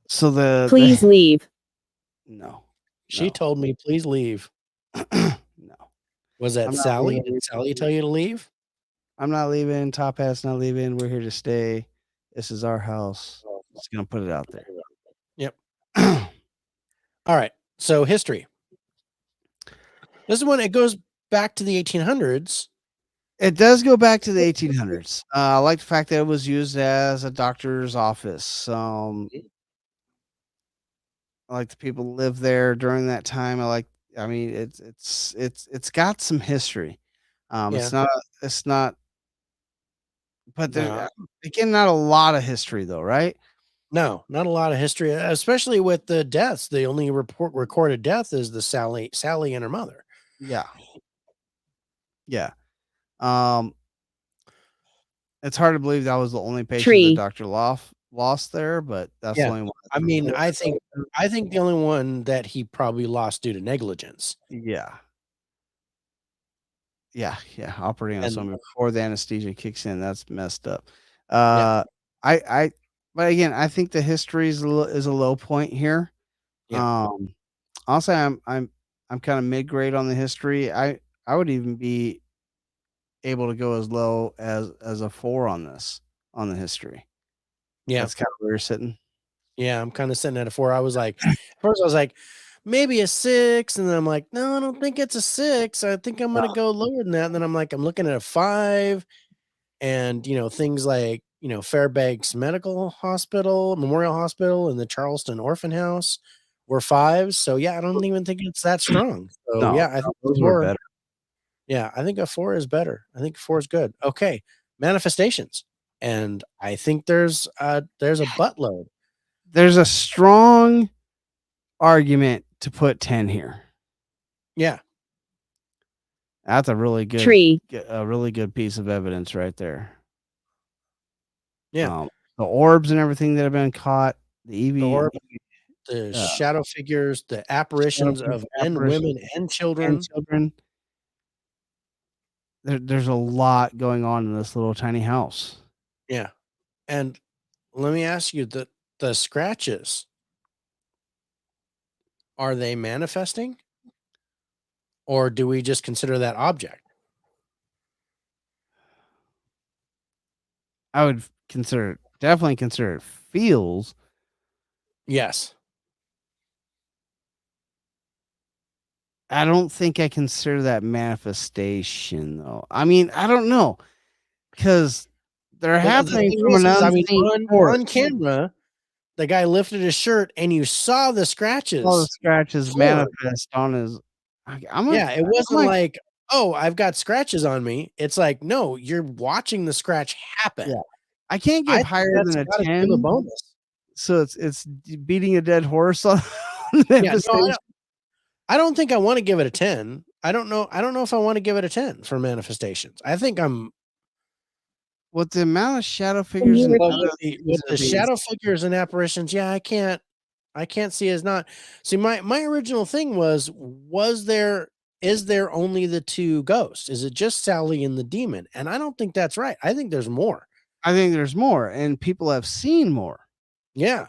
So Please leave. No. She told me, please leave. No. Was that I'm not Sally? leaving. Did Sally tell you to leave? I'm not leaving. Top Hat's not leaving. We're here to stay. This is our house. Just gonna put it out there. Yep. All right. So history. This is when it goes back to the 1800s. It does go back to the 1800s. I like the fact that it was used as a doctor's office. I like the people who lived there during that time. I mean, it's got some history. Yeah. It's not, but No. there, again, not a lot of history though, right? No, not a lot of history, especially with the deaths. The only recorded death is the Sally and her mother. Yeah. Yeah. Um, it's hard to believe that was the only patient Tree. that Dr. Lost there, but that's Yeah. the only one. I mean, I think the only one that he probably lost due to negligence. Yeah. Yeah, operating on And- someone before the anesthesia kicks in, that's messed up. Yeah. But again, I think the history is a low point here. Yeah. Honestly, I'm kind of mid-grade on the history. I would even be able to go as low as a 4 on the history. Yeah. That's kind of where you're sitting. Yeah, I'm kind of sitting at a 4. I was like, first I was like, maybe a 6, and then I'm like, no, I don't think it's a 6. I think I'm gonna go lower than that. And then I'm like, I'm looking at a 5, and things like Fairbanks Medical Hospital, Memorial Hospital, and the Charleston Orphan House were 5s. So yeah, I don't even think it's that strong. So No, yeah, I think those 4, were better. Yeah, I think a 4 is better. I think 4 is good. Okay, manifestations, and I think there's a buttload. There's a strong argument to put 10 here. Yeah. That's a really good piece of evidence right there. Yeah. The orbs and everything that have been caught, the EV, the shadow figures, the apparitions of men, women, and children. There's a lot going on in this little tiny house. Yeah. And let me ask you, the scratches, are they manifesting? Or do we just consider that object? I would definitely consider it feels. Yes. I don't think I consider that manifestation though. I mean, I don't know because they're Well, the happening thing from an is, I mean, unseen on source. camera, the guy lifted his shirt and you saw the All the scratches. scratches form. manifest on his. Yeah, it wasn't like, oh, I've got scratches on me. It's like, no, you're watching the scratch happen. Yeah. I can't I give think higher that's than a gotta give a 10, bonus. so it's beating a dead horse on Yeah, no, manifestation. I don't think I want to give it a 10. I don't know if I want to give it a 10 for manifestations. I think I'm With the amount of shadow figures you and repeat? well, other with things the that are being shadow figures and apparitions. Yeah, I can't see as not. See, my original thing was is there only the two ghosts? Is it just Sally and the demon? And I don't think that's right. I think there's more. I think there's more, and people have seen more Yeah.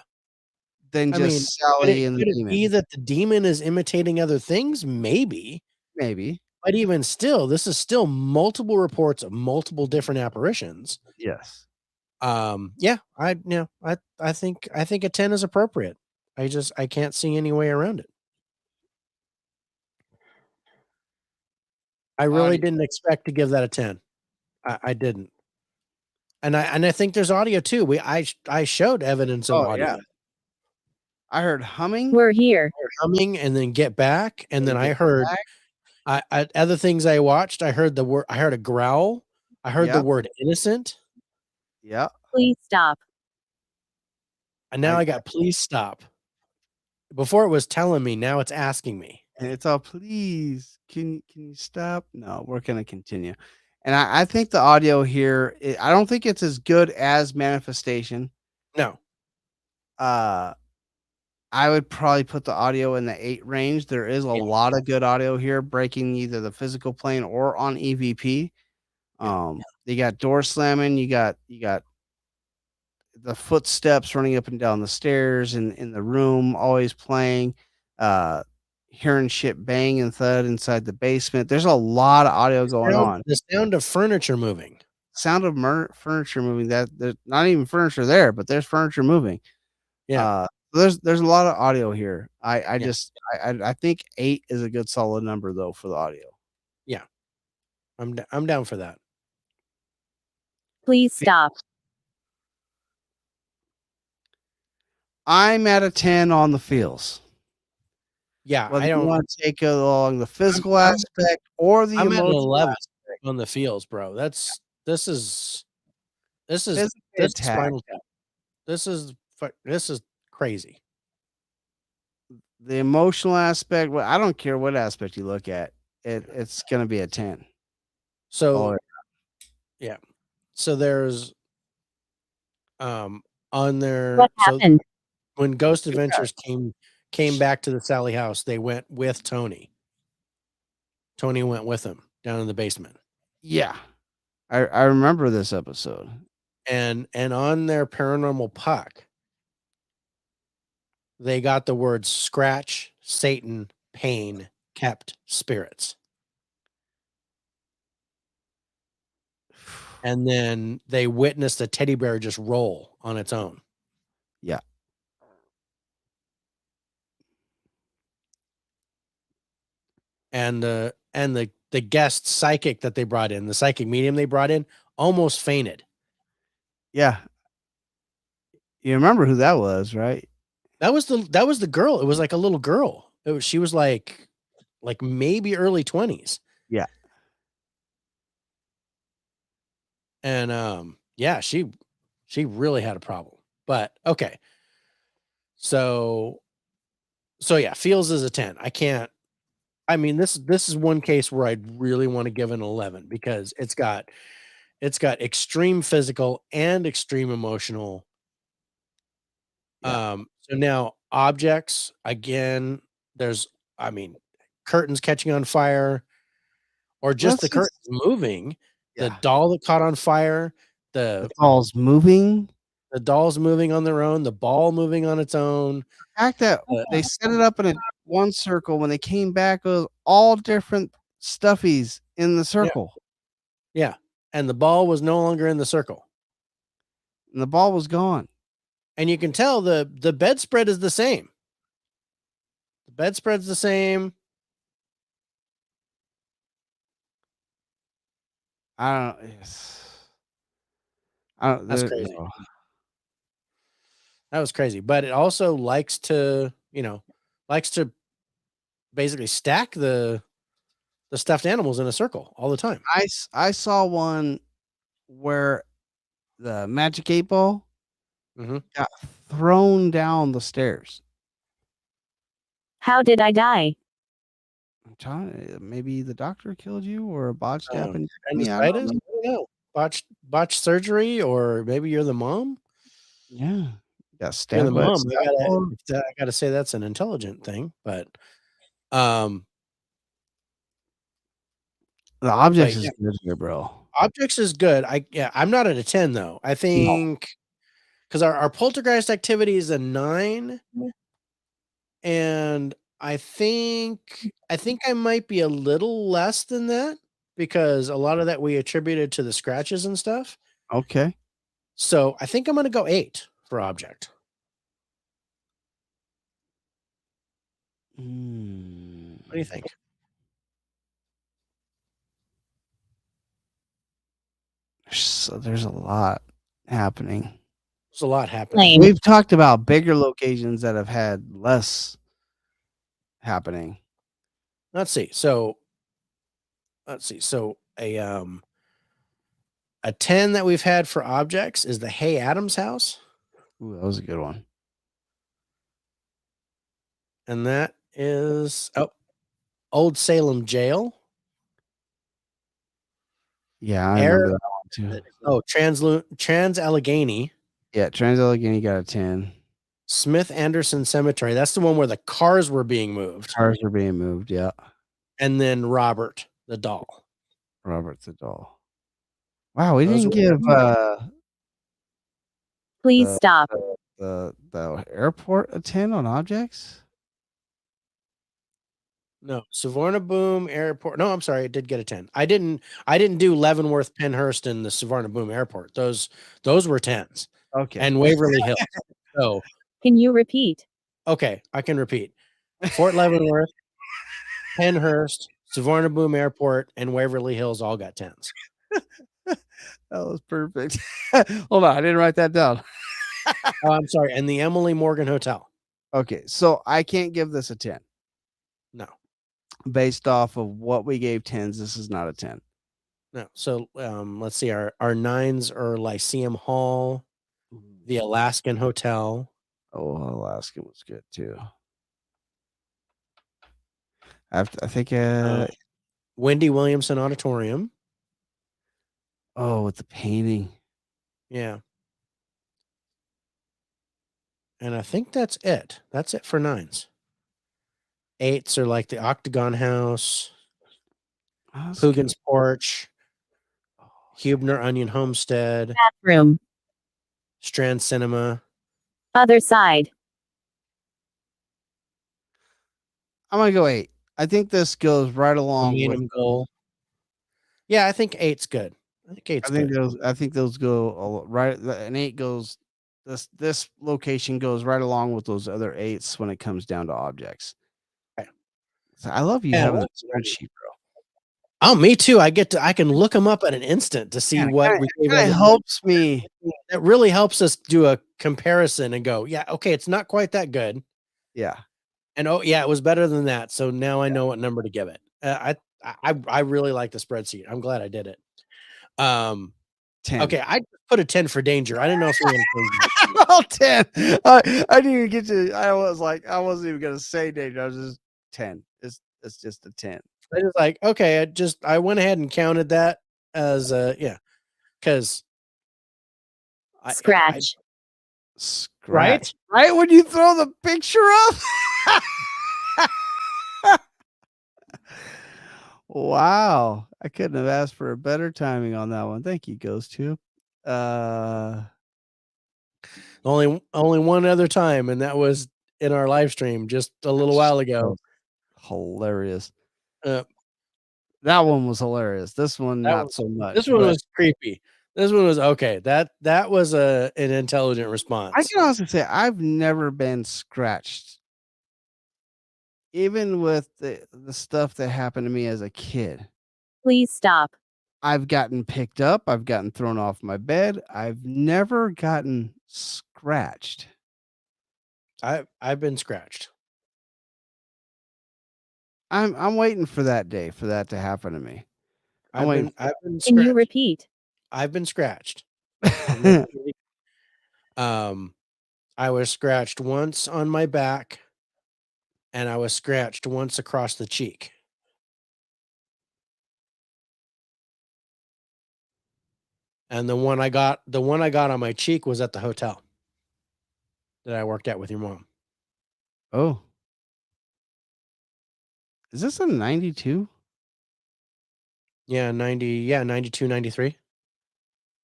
than I mean, just Sally and the could it demon. be that the demon is imitating other things? Maybe. Maybe. But even still, this is still multiple reports of multiple different apparitions. Yes. Yeah, I think a 10 is appropriate. I can't see any way around it. I really didn't expect to give that a 10. I didn't. And I think there's audio too. I showed evidence of audio. Yeah. I heard humming. We're here. Humming and then get back. And then I Get heard back. other things I watched. I heard a growl. I heard the Yep. word innocent. Yeah. Please stop. And now I got please stop. Before it was telling me, now it's asking me. And it's all, please, can you stop? No, we're gonna continue. And I think the audio here, I don't think it's as good as manifestation. No. I would probably put the audio in the 8 range. There is a lot of good audio here, breaking either the physical plane or on EVP. You got door slamming, you got the footsteps running up and down the stairs in the room, always playing, hearing shit bang and thud inside the basement. There's a lot of audio going on. The sound of furniture moving. Sound of furniture moving. That there's not even furniture there, but there's furniture moving. Yeah. There's a lot of audio here. I think 8 is a good solid number though for the audio. Yeah. I'm down for that. Please stop. I'm at a 10 on the feels. Yeah, Whether I you don't want to take along the physical aspect or the I'm at an emotional 11 aspect. on the feels, bro. This is Physically attacked. Spinal Tap. This is crazy. The emotional aspect, well, I don't care what aspect you look at, it's gonna be a 10. So yeah. So there's on their What happened? when Ghost Adventures came back to the Sallie house, they went with Tony. Tony went with him down in the basement. Yeah. I remember this episode. And on their paranormal puck, they got the words scratch, Satan, pain, kept spirits. And then they witnessed a teddy bear just roll on its own. Yeah. And the guest psychic that they brought in, the psychic medium they brought in, almost fainted. Yeah. You remember who that was, right? That was the girl. It was like a little girl. She was like maybe early 20s. Yeah. And yeah, she really had a problem. But okay. So yeah, feels as a 10. I mean, this is one case where I'd really want to give an 11 because it's got extreme physical and extreme emotional. Yeah. So now objects, again, there's, I mean, curtains catching on fire or just the curtains moving, the doll that caught on fire, the doll's moving. The dolls moving on their own, the ball moving on its own. The fact that they set it up in one circle, when they came back, it was all different stuffies in the circle. Yeah. And the ball was no longer in the circle. And the ball was gone. And you can tell the bedspread is the same. The bedspread's the same. I don't. Yes. That's crazy. That was crazy. But it also likes to basically stack the stuffed animals in a circle all the time. I saw one where the magic 8 ball got thrown down the stairs. How did I die? I'm trying. Maybe the doctor killed you, or a botched appendicitis. I don't know. Botched surgery, or maybe you're the mom. Yeah, got You're stabbed. the by a mom. scalpel. I gotta say that's an intelligent thing, but The objects is good here, bro. Objects is good. I'm not at a 10 though. I think because our poltergeist activity is a 9, and I think I might be a little less than that because a lot of that we attributed to the scratches and stuff. Okay. So I think I'm gonna go 8 for object. What do you think? So there's a lot happening. There's a lot happening. Lame. We've talked about bigger locations that have had less happening. Let's see. So a 10 that we've had for objects is the Hay Adams house. Ooh, that was a good one. And that is Old Salem Jail. Yeah, I remember that one too. Trans-Allegheny. Yeah, Trans-Allegheny got a 10. Smith Anderson Cemetery. That's the one where the cars were being moved. Cars were being moved, yeah. And then Robert the doll. Robert the doll. Wow, we Those didn't give Please stop. the airport a 10 on objects. No, Savannah-Boom Airport. No, I'm sorry, it did get a 10. I didn't do Leavenworth, Penhurst, and the Savannah-Boom Airport. Those were 10s. Okay. And Waverly Hills. So Can you repeat? okay, I can repeat. Fort Leavenworth, Penhurst, Savannah-Boom Airport, and Waverly Hills all got 10s. That was perfect. Hold on, I didn't write that down. Oh, I'm sorry. And the Emily Morgan Hotel. Okay, so I can't give this a 10. No. Based off of what we gave 10s, this is not a 10. No. So let's see. Our 9s are Lyceum Hall, the Alaskan Hotel. Oh, Alaska was good too. I think Wendy Williamson Auditorium. oh, with the painting. Yeah. And I think that's it. That's it for 9s. 8s are like the Octagon House, Poogan's Porch, Hubner Onion Homestead, Bathroom. Strand Cinema. Other side. I'm gonna go 8. I think this goes right along with Millennium Goal. Yeah, I think 8's good. I think 8's good. I think those go right. An 8 goes. This location goes right along with those other 8s when it comes down to objects. Okay. So I love you having a spreadsheet, bro. Oh, me too. I can look them up at an instant to see what we gave. It helps me. It really helps us do a comparison and go, yeah, okay, it's not quite that good. Yeah. And oh yeah, it was better than that. So now I know what number to give it. I really like the spreadsheet. I'm glad I did it. 10. Okay, I put a 10 for danger. I didn't know if we were Well, 10. I didn't even get to. I wasn't even gonna say danger. I was just 10. It's just a 10. I was like, okay, I went ahead and counted that as because Scratch. Scratch. Right when you throw the picture up. Wow. I couldn't have asked for a better timing on that one. Thank you, Ghost Tube. Only one other time, and that was in our live stream just a little while ago. Hilarious. Uh, That one was hilarious. This one, That not was- so much. This one but was creepy. This one was okay. That was an intelligent I response. can honestly say I've never been scratched, even with the stuff that happened to me as a kid. Please stop. I've gotten picked up. I've gotten thrown off my bed. I've never gotten scratched. I've been scratched. I'm waiting for that day for that to happen to me. I've waiting been Can you scratched. repeat? I've been scratched. for I was scratched once on my back, and I was scratched once across the cheek. And the one I got on my cheek was at the hotel that I worked at with your mom. Oh. Is this a 92? Yeah, 92, 93.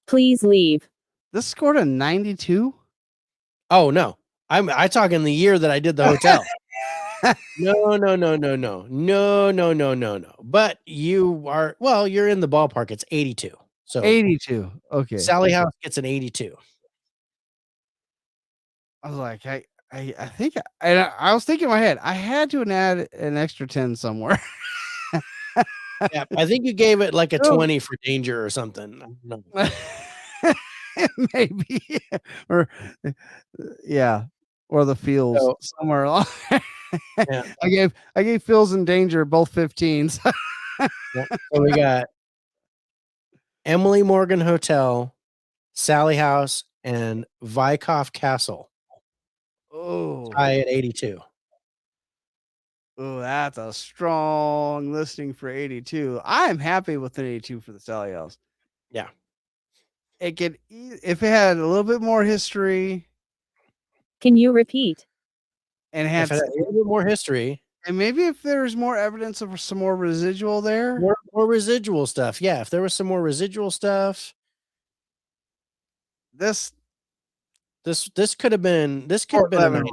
Please leave. This scored a 92? Oh no. I talk in the year that I did the hotel. No. But you're in the ballpark. It's 82. So 82. Okay. Sallie House gets an 82. I was like, I think I was thinking in my head, I had to add an extra 10 somewhere. Yeah, I think you gave it like a Oh. 20 for danger or something. I don't know. Maybe. Or yeah. Or the feels So- somewhere along. Yeah. I gave feels and danger both 15s. So we got Emily Morgan Hotel, Sallie House, and Vyckoff Castle. Oh. Tie at 82. Oh, that's a strong listing for 82. I'm happy with an 82 for the Sallie House. Yeah. It could, if it had a little bit more history Can you repeat? and If had, it had a little bit more history, and maybe if there's more evidence of some more residual there. more residual stuff. Yeah, if there was some more residual stuff, This this could have been a 11 90.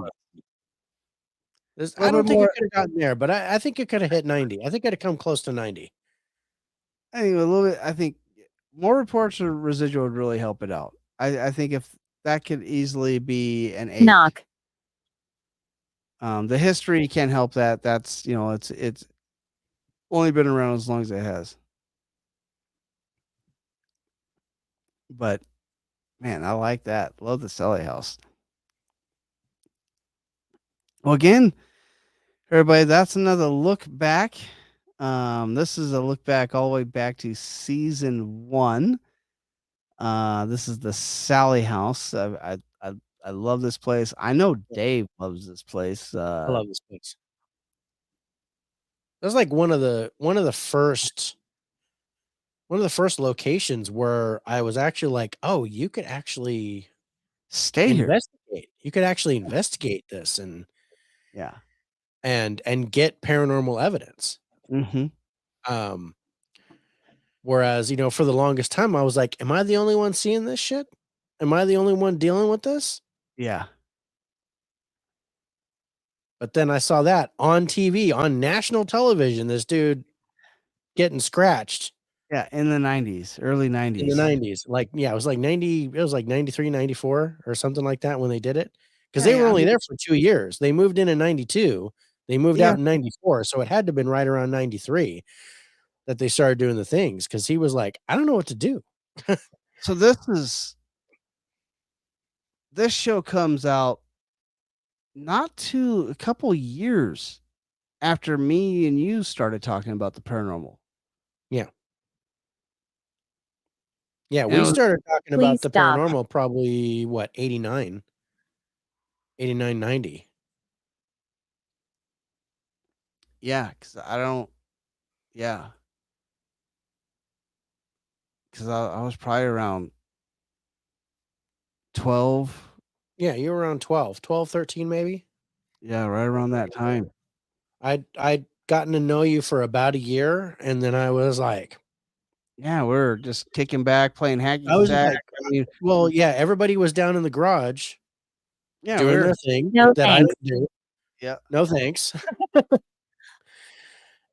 was. I don't think it could have gotten there, but I think it could have hit 90. I think it'd have come close to 90. I think a little bit. I think more reports of residual would really help it out. I think if that could easily be an 8. Knock. The history can't help that. That's it's only been around as long as it has. But man, I like that. Love the Sallie House. Well, again, everybody, that's another look back. This is a look back all the way back to season 1. This is the Sallie House. I love this place. I know Dave loves this place. I love this place. That's like one of the first locations where I was actually like, oh, you could actually stay here. investigate. You could actually investigate this and Yeah. and get paranormal evidence. Mm-hmm. Whereas, for the longest time, I was like, am I the only one seeing this shit? Am I the only one dealing with this? Yeah. But then I saw that on TV, on national television, this dude getting scratched. Yeah, in the 90s, early 90s. In the 90s. Like, yeah, it was like 93, 94 or something like that when they did it. Because they were only there for 2 years. They moved in 92. They moved out in 94. So it had to have been right around 93 that they started doing the things. Because he was like, I don't know what to do. So this show comes out a couple years after me and you started talking about the paranormal. Yeah. Yeah, And we started talking about Please the stop. paranormal probably, 89, 90. Yeah, because I was probably around 12. Yeah, you were around 12, 13 maybe. Yeah, right around that time. I'd gotten to know you for about a year, and then I was like, Yeah, we're just kicking back, playing hacky I was sack. like, I mean, well, yeah, everybody was down in the garage, Yeah, doing we're their thing No that I thanks. don't do. yeah. No thanks.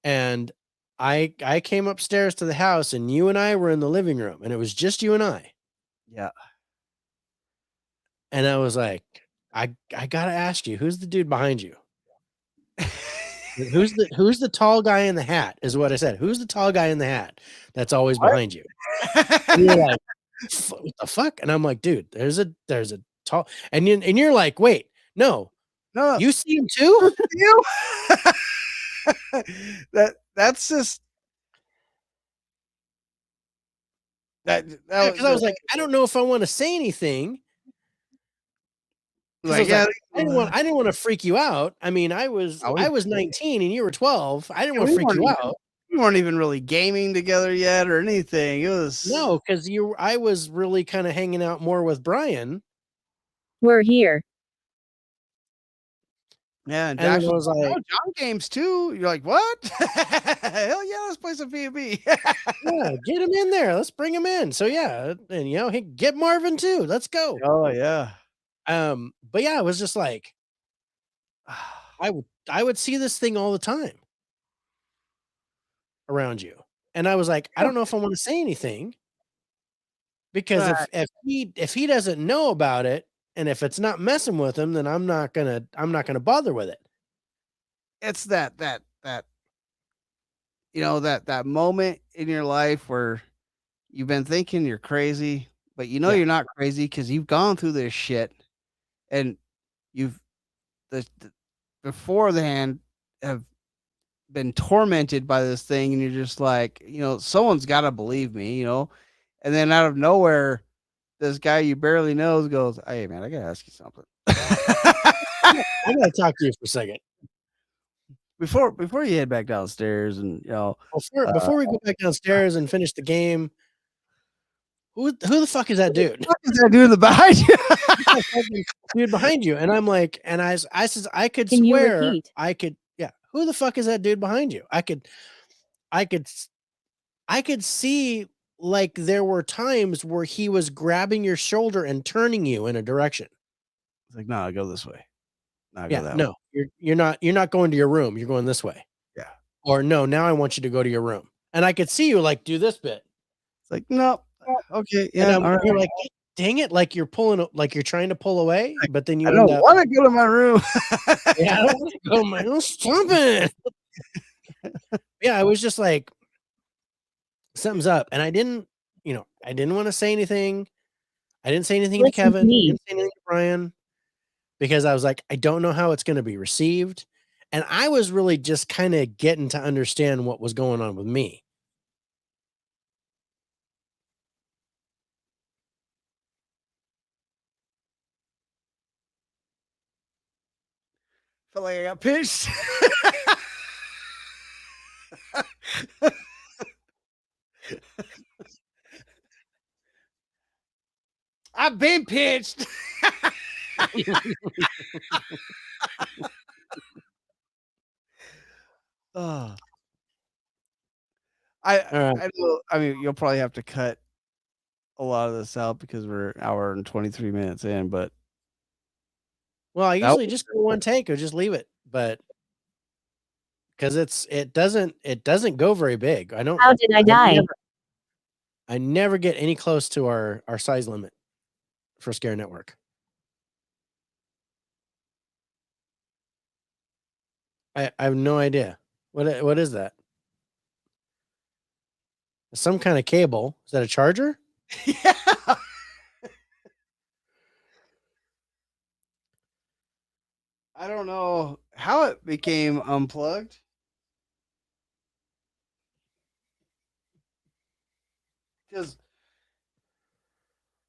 And I came upstairs to the house, and you and I were in the living room, and it was just you and I. Yeah. And I was like, I gotta ask you, who's the dude behind you? Who's the tall guy in the hat? Is what I said. Who's the tall guy in the hat that's always What? behind you? And you're like, what the fuck? And I'm like, dude, there's a tall, and you're like, wait, no, No, you see him too? you. That's just that Yeah, was because I was like, I don't know if I want to say anything. Because I like, was yeah, like, I didn't want to freak you out. I mean, I was 19 and you were 12. I didn't want to freak you out. we weren't even really gaming together yet or anything. It was No, because I was really kind of hanging out more with Brian. We're here. yeah, and And then Josh I was like, oh, John games too. You're like, what? Hell yeah, let's play some PvP. yeah, get him in there. Let's bring him in. So yeah, and hey, get Marvin too. Let's go. Oh yeah. But yeah, it was just like I would see this thing all the time around you. And I was like, I don't know if I want to say anything because Right. if he doesn't know about it and if it's not messing with him, then I'm not gonna bother with it. It's that you know that moment in your life where you've been thinking you're crazy, but you know Yeah. you're not crazy because you've gone through this shit and you've the beforehand have been tormented by this thing and you're just like, you know, someone's got to believe me, you know. And then out of nowhere, this guy you barely know goes, "Hey man, I got to ask you something." I gotta talk to you for a second. before you head back downstairs and, you know, Before we go back downstairs and finish the game, who the fuck is that dude? what is that dude behind you? Dude behind you. And I'm like, and I says, I could Can you swear repeat? yeah. Who the fuck is that dude behind you? I could see like there were times where he was grabbing your shoulder and turning you in a direction. It's like, "No, go this way. No, go Yeah, that way." no, you're not going to your room. You're going this way. Yeah. Or no, now I want you to go to your room. And I could see you like do this bit. It's like, "No. Okay, And yeah, all right." you're like, dang it, like you're trying to pull away, but then you I end don't up, wanna go to my room. yeah, I don't want to go, man. Oh, stop it. Yeah, I was just like, something's up. And I didn't want to say anything. I didn't say anything to Listen to Kevin. I me. didn't say anything to Brian because I was like, I don't know how it's going to be received. And I was really just kind of getting to understand what was going on with me. Felt like I got pinched. I've been pinched. Oh. I All right. I know I mean, you'll probably have to cut a lot of this out because we're an hour and 23 minutes in, but Well, I that usually was just go one take or just leave it, but because it doesn't go very big. How did I die? I never get any close to our size limit for Scare Network. I have no idea. What is that? Some kind of cable. Is that a charger? yeah. I don't know how it became unplugged. Because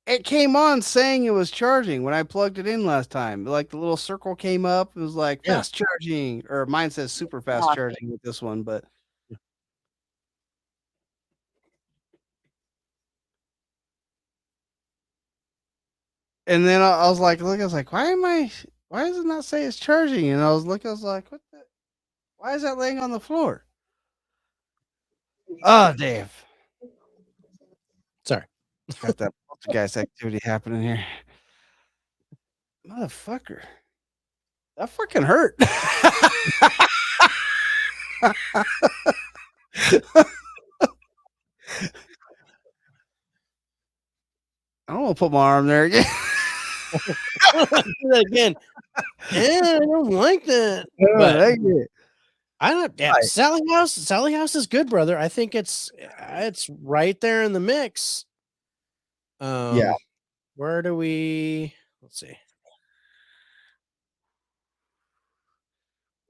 it came on saying it was charging when I plugged it in last time. Like the little circle came up, it was like Yeah. fast charging, or mine says super fast charging with this one, but and then I was like, look, I was like, why does it not say it's charging? And I was like, what the why is that laying on the floor? Oh, Dave. Sorry. Got that poltergeist activity happening here. Motherfucker. That fucking hurt. I don't want to put my arm there again. Do that again. Yeah, I don't like that. Oh, But thank you. I don't. Yeah, Right. Sallie House is good, brother. I think it's right there in the mix. Yeah. Where do we? Let's see.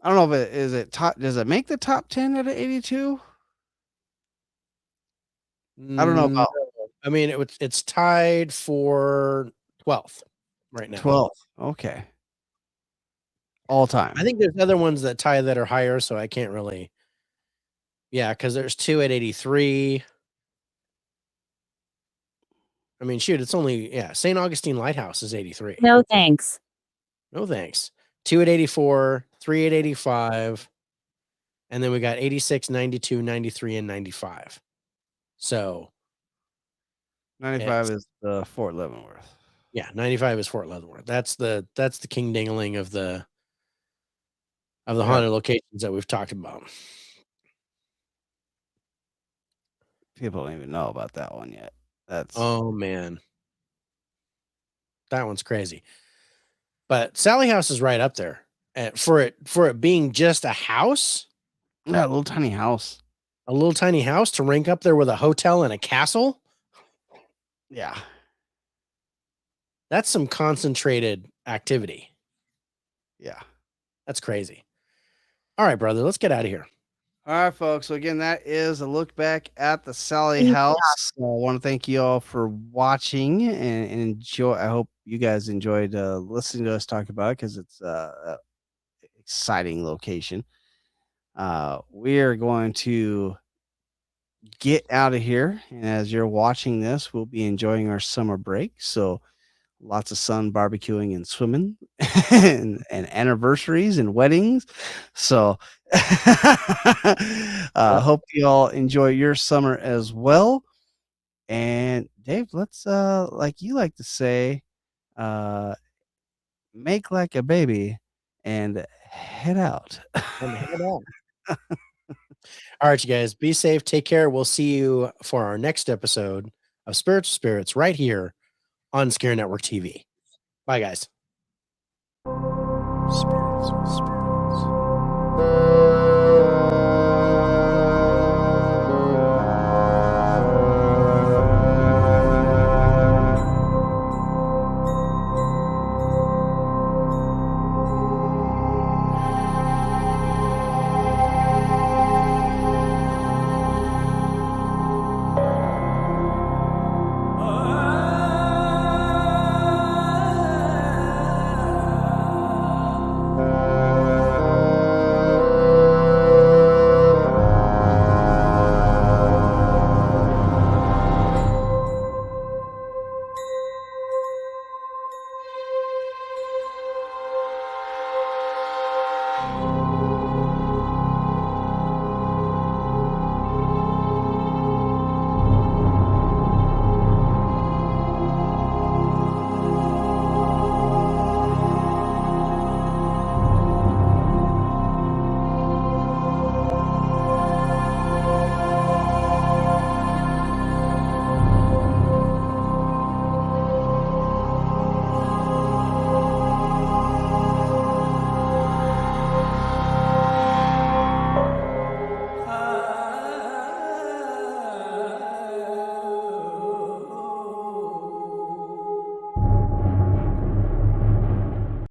I don't know if it is it top. Does it make the top 10 out of 82? I don't know about I mean, it's tied for 12th right now. 12. Okay. All time. I think there's other ones that tie that are higher, so I can't really. Yeah, because there's 2 at 83. I mean, shoot, it's only St. Augustine Lighthouse is 83. No thanks. No thanks. 2 at 84, 3 at 85, and then we got 86, 92, 93, and 95. So 95 is the Fort Leavenworth. yeah, 95 is Fort Leavenworth. That's the king dingling of the haunted locations that we've talked about. People don't even know about that one yet. Oh man, that one's crazy. But Sallie House is right up there. For it being just a house, Yeah, a little tiny house. a little tiny house to rank up there with a hotel and a castle. Yeah. That's some concentrated activity. Yeah. That's crazy. All right, brother, let's get out of here. All right, folks. So again, that is a look back at the Sallie House. I want to thank you all for watching and enjoy. I hope you guys enjoyed listening to us talk about it because it's a exciting location. We are going to get out of here, and as you're watching this, we'll be enjoying our summer break. So lots of sun, barbecuing, and swimming, and anniversaries and weddings. So, hope you all enjoy your summer as well. And Dave, let's like you like to say, make like a baby and head out. All right, you guys, be safe. Take care. We'll see you for our next episode of Spiritual Spirits right here on Scare Network TV. Bye, guys. Spirits.